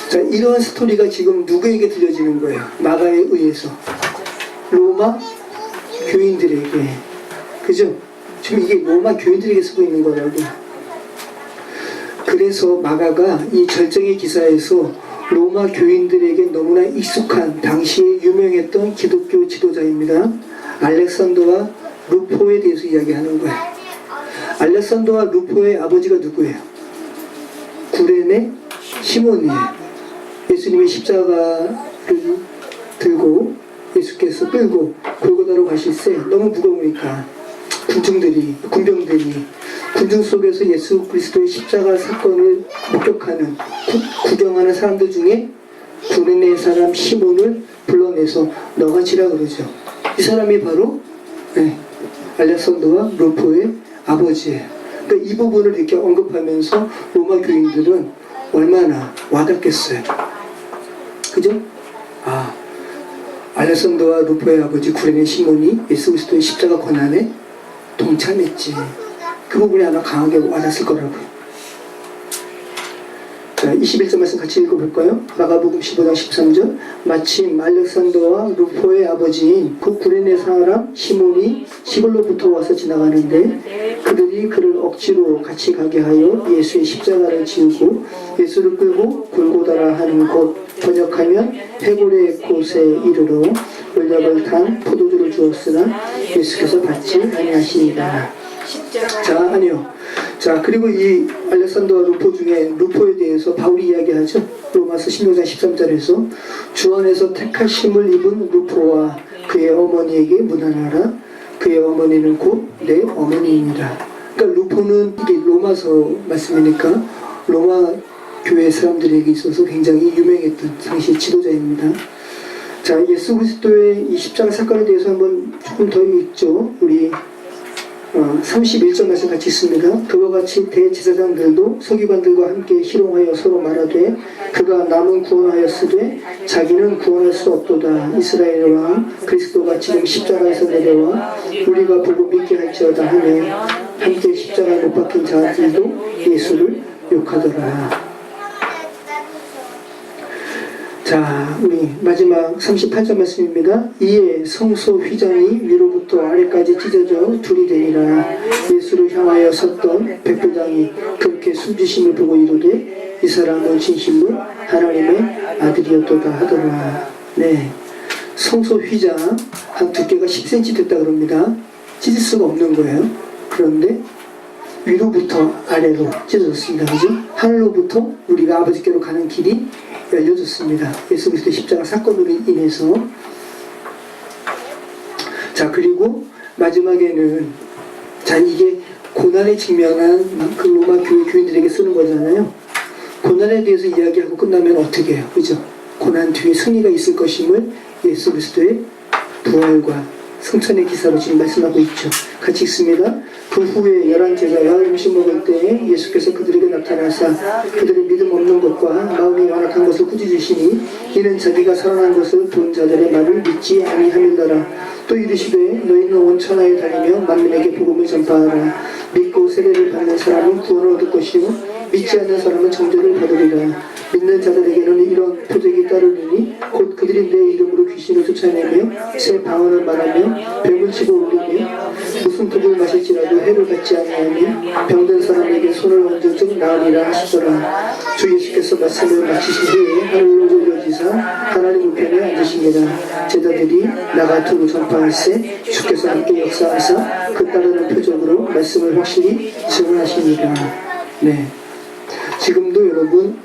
자, 이러한 스토리가 지금 누구에게 들려지는 거예요? 마가에 의해서 로마 교인들에게. 그죠? 지금 이게 로마 교인들에게 쓰고 있는 거라고. 그래서 마가가 이 절정의 기사에서 로마 교인들에게 너무나 익숙한 당시에 유명했던 기독교 지도자입니다. 알렉산더와 루포에 대해서 이야기하는 거예요. 알렉산더와 루포의 아버지가 누구예요? 구레네 시몬이에요. 예수님의 십자가를 들고 예수께서 끌고 골고다로 가실 때 너무 무거우니까 군병들이 군중 속에서 예수 그리스도의 십자가 사건을 목격하는 구경하는 사람들 중에 구레네 사람 시몬을 불러내서 너가 지라 그러죠. 이 사람이 바로 알렉산더와 루포의 아버지예요. 그러니까 이 부분을 이렇게 언급하면서 로마 교인들은 얼마나 와닿겠어요. 그죠? 알렉산더와 루포의 아버지 구레네 시몬이 예수 그리스도의 십자가 고난에 동참했지. 그 부분이 아마 강하게 와닿았을 거라고요. 자, 21절 말씀 같이 읽어볼까요? 마가복음 15장 13절. 마침 알렉산더와 루포의 아버지인 그 구레네 사람 시몬이 시골로부터 와서 지나가는데 그들이 그를 억지로 같이 가게 하여 예수의 십자가를 지우고 예수를 끌고 골고다라 하는 곳, 번역하면 해골의 곳에 이르러 열약을 탄 포도주를 주었으나 예수께서 받지 아니하시니라. 자, 아니요. 자, 그리고 이 알렉산더와 루포 중에 루포에 대해서 바울이 이야기하죠. 로마서 16장 13절에서 주 안에서 택하심을 입은 루포와 그의 어머니에게 문안하라. 그의 어머니는 곧 내 어머니입니다. 그러니까 루포는 이게 로마서 말씀이니까 로마 교회 사람들에게 있어서 굉장히 유명했던 당시 지도자입니다. 자, 예수 그리스도의 이 십자가 사건에 대해서 한번 조금 더 읽죠. 우리 31절 말씀 같이 있습니다. 그와 같이 대제사장들도 서기관들과 함께 희롱하여 서로 말하되 그가 남은 구원하였으되 자기는 구원할 수 없도다. 이스라엘 왕 그리스도가 지금 십자가에서 내려와 우리가 보고 믿게 할지어다 하며 함께 십자가에 못 박힌 자들도 예수를 욕하더라. 자, 우리 마지막 38절 말씀입니다. 이에 성소 휘장이 위로부터 아래까지 찢어져 둘이 되니라. 예수를 향하여 섰던 백부장이 그렇게 숨지심을 보고 이르되 이 사람은 진실로 하나님의 아들이었도다 하더라. 네, 성소 휘장 한 두께가 10cm 됐다 그럽니다. 찢을 수가 없는 거예요. 그런데 위로부터 아래로 찢어졌습니다. 그죠? 하늘로부터 우리가 아버지께로 가는 길이 열려졌습니다. 예수 그리스도의 십자가 사건으로 인해서. 자, 그리고 마지막에는 자, 이게 고난에 직면한 그 로마 교회 교인들에게 쓰는 거잖아요. 고난에 대해서 이야기하고 끝나면 어떻게 해요? 그죠? 고난 뒤에 승리가 있을 것임을 예수 그리스도의 부활과 승천의 기사로 지금 말씀하고 있죠. 같이 읽습니다. 그 후에 11제자가 음식 먹을 때 예수께서 그들에게 나타나사 그들의 믿음 없는 것과 마음이 완악한 것을 꾸짖으시니 이는 자기가 살아난 것을 본 자들의 말을 믿지 아니함이더라. 또 이르시되 너희는 온 천하에 다니며 만민에게 복음을 전파하라. 믿고 세례를 받는 사람은 구원을 얻을 것이요 믿지 않는 사람은 정죄를 받으리라. 믿는 자들에게는 이런 표적이 따르리니 곧 그들이 내 이름으로 귀신을 쫓아내며 새 방언을 말하며 뱀을 치고 올리며 무슨 독을 마실지라도 해를 받지 아니하니 병든 사람에게 손을 얹은 즉 나으리라 하시더라. 주 예수께서 말씀을 마치신 후에 하늘로 올려지사 하나님 우편에 앉으시니라. 제자들이 나가 두고 전파할세 주께서 함께 역사하사 그 따르는 표적으로 말씀을 확실히 증언하시니라. 네. 지금도 여러분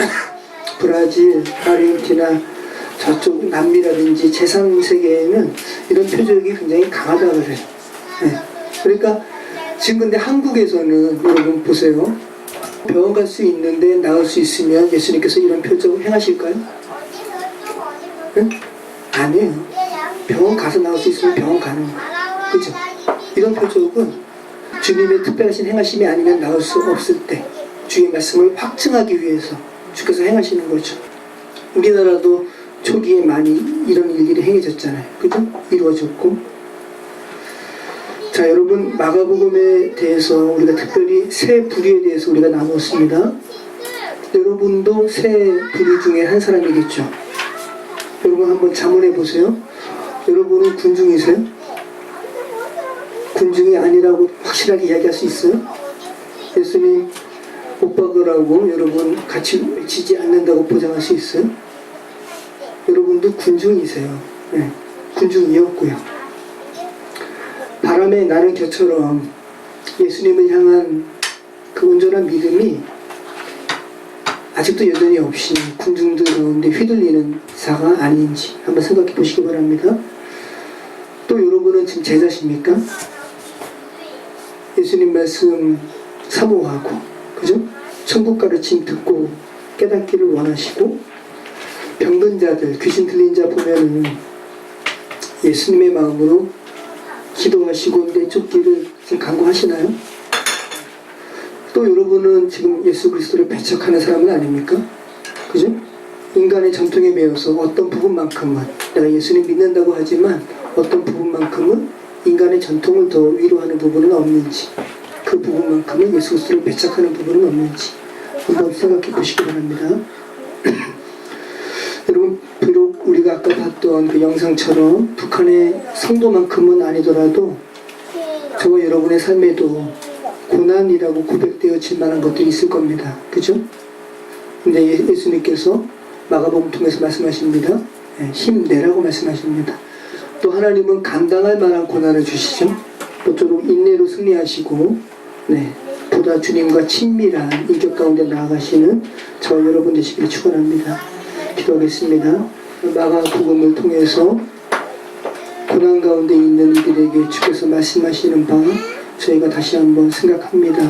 브라질, 아르헨티나 저쪽 남미라든지 제3세계에는 이런 표적이 굉장히 강하다고 그래요. 네. 그러니까 지금 근데 한국에서는 여러분 보세요. 병원 갈 수 있는데 나을 수 있으면 예수님께서 이런 표적을 행하실까요? 네? 아니에요. 병원 가서 나올 수 있으면 병원 가는 거예요. 그죠? 이런 표적은 주님의 특별하신 행하심이 아니면 나올 수 없을 때 주의 말씀을 확증하기 위해서 주께서 행하시는 거죠. 우리나라도 초기에 많이 이런 일들이 행해졌잖아요. 그죠? 이루어졌고. 자, 여러분 마가복음에 대해서 우리가 특별히 세 부류에 대해서 우리가 나누었습니다. 여러분도 세 부류 중에 한 사람이겠죠. 여러분 한번 자문해 보세요. 여러분은 군중이세요? 군중이 아니라고 확실하게 이야기할 수 있어요? 예수님 오빠거라고 여러분 같이 외치지 않는다고 보장할 수 있어요? 여러분도 군중이세요. 네, 군중이었고요. 바람에 나는 겨처럼 예수님을 향한 그 온전한 믿음이 아직도 여전히 없이 군중들 가운데 휘둘리는 사가 아닌지 한번 생각해 보시기 바랍니다. 또 여러분은 지금 제자십니까? 예수님 말씀 사모하고 그죠? 천국 가르침 듣고 깨닫기를 원하시고 병든 자들, 귀신 들린 자 보면은 예수님의 마음으로 기도하시고 내쫓기를 지금 간구하시나요? 또 여러분은 지금 예수 그리스도를 배척하는 사람은 아닙니까? 그죠? 인간의 전통에 매여서 어떤 부분만큼은 내가 예수님 믿는다고 하지만 어떤 부분만큼은 인간의 전통을 더 위로하는 부분은 없는지 그 부분만큼은 예수 그리스도를 배척하는 부분은 없는지 한번 생각해 보시기 바랍니다. 여러분 비록 우리가 아까 봤던 그 영상처럼 북한의 성도만큼은 아니더라도 저와 여러분의 삶에도 고난이라고 고백되어질 만한 것들이 있을 겁니다. 그죠? 근데 예수님께서 마가복음 통해서 말씀하십니다. 힘내라고 말씀하십니다. 또 하나님은 감당할 만한 고난을 주시죠. 모쪼록 인내로 승리하시고 보다 주님과 친밀한 인격 가운데 나아가시는 저와 여러분 되시기를 축원합니다. 기도하겠습니다. 마가복음을 통해서 고난 가운데 있는 이들에게 주께서 말씀하시는 바 저희가 다시 한번 생각합니다.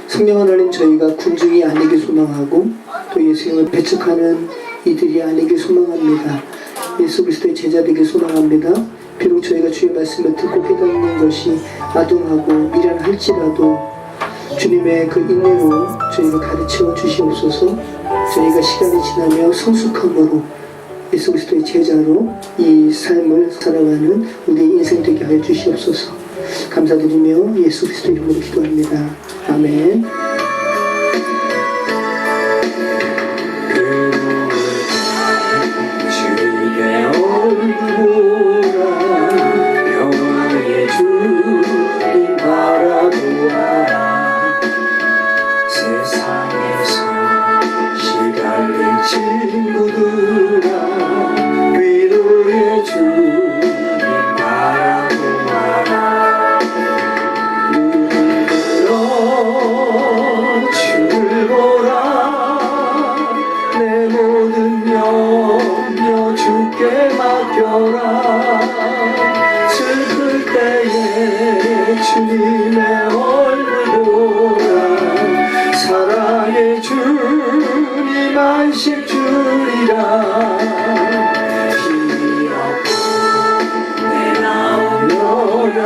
성령 하나님, 저희가 군중이 아니길 소망하고 또 예수님을 배척하는 이들이 아니길 소망합니다. 예수 그리스도의 제자 되길 소망합니다. 비록 저희가 주의 말씀을 듣고 깨닫는 것이 아동하고 미련할지라도 주님의 그 인내로 저희가 가르쳐 주시옵소서. 저희가 시간이 지나며 성숙함으로 예수 그리스도의 제자로 이 삶을 살아가는 우리의 인생 되게 하여 주시옵소서. 감사드리며 예수 그리스도 이름으로 기도합니다. 아멘. 주의 얼굴 평화의 주님 바라보아 세상에서 시달린 친구들아 위로의 주님 바라보아라. 눈을 들어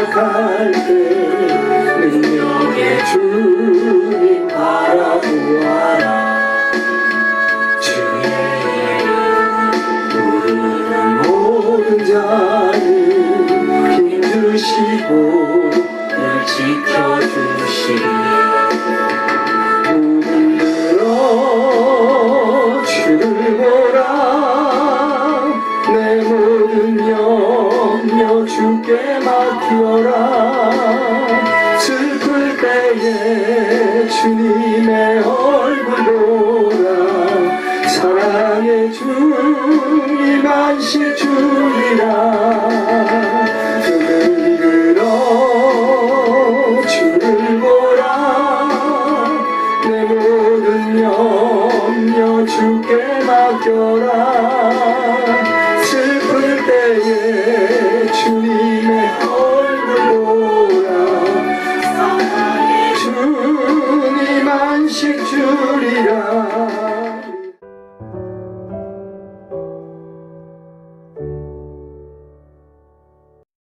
생각할 때 능력의 주님 바라보아라. 주의 이름 모든 자는 힘주시고 늘 지켜주시니 물들어 주를 보라. 내 모든 염려 주께 맡겨라. 슬플 때에 주님의 얼굴 보라. 사랑의 주님 안식 주리라.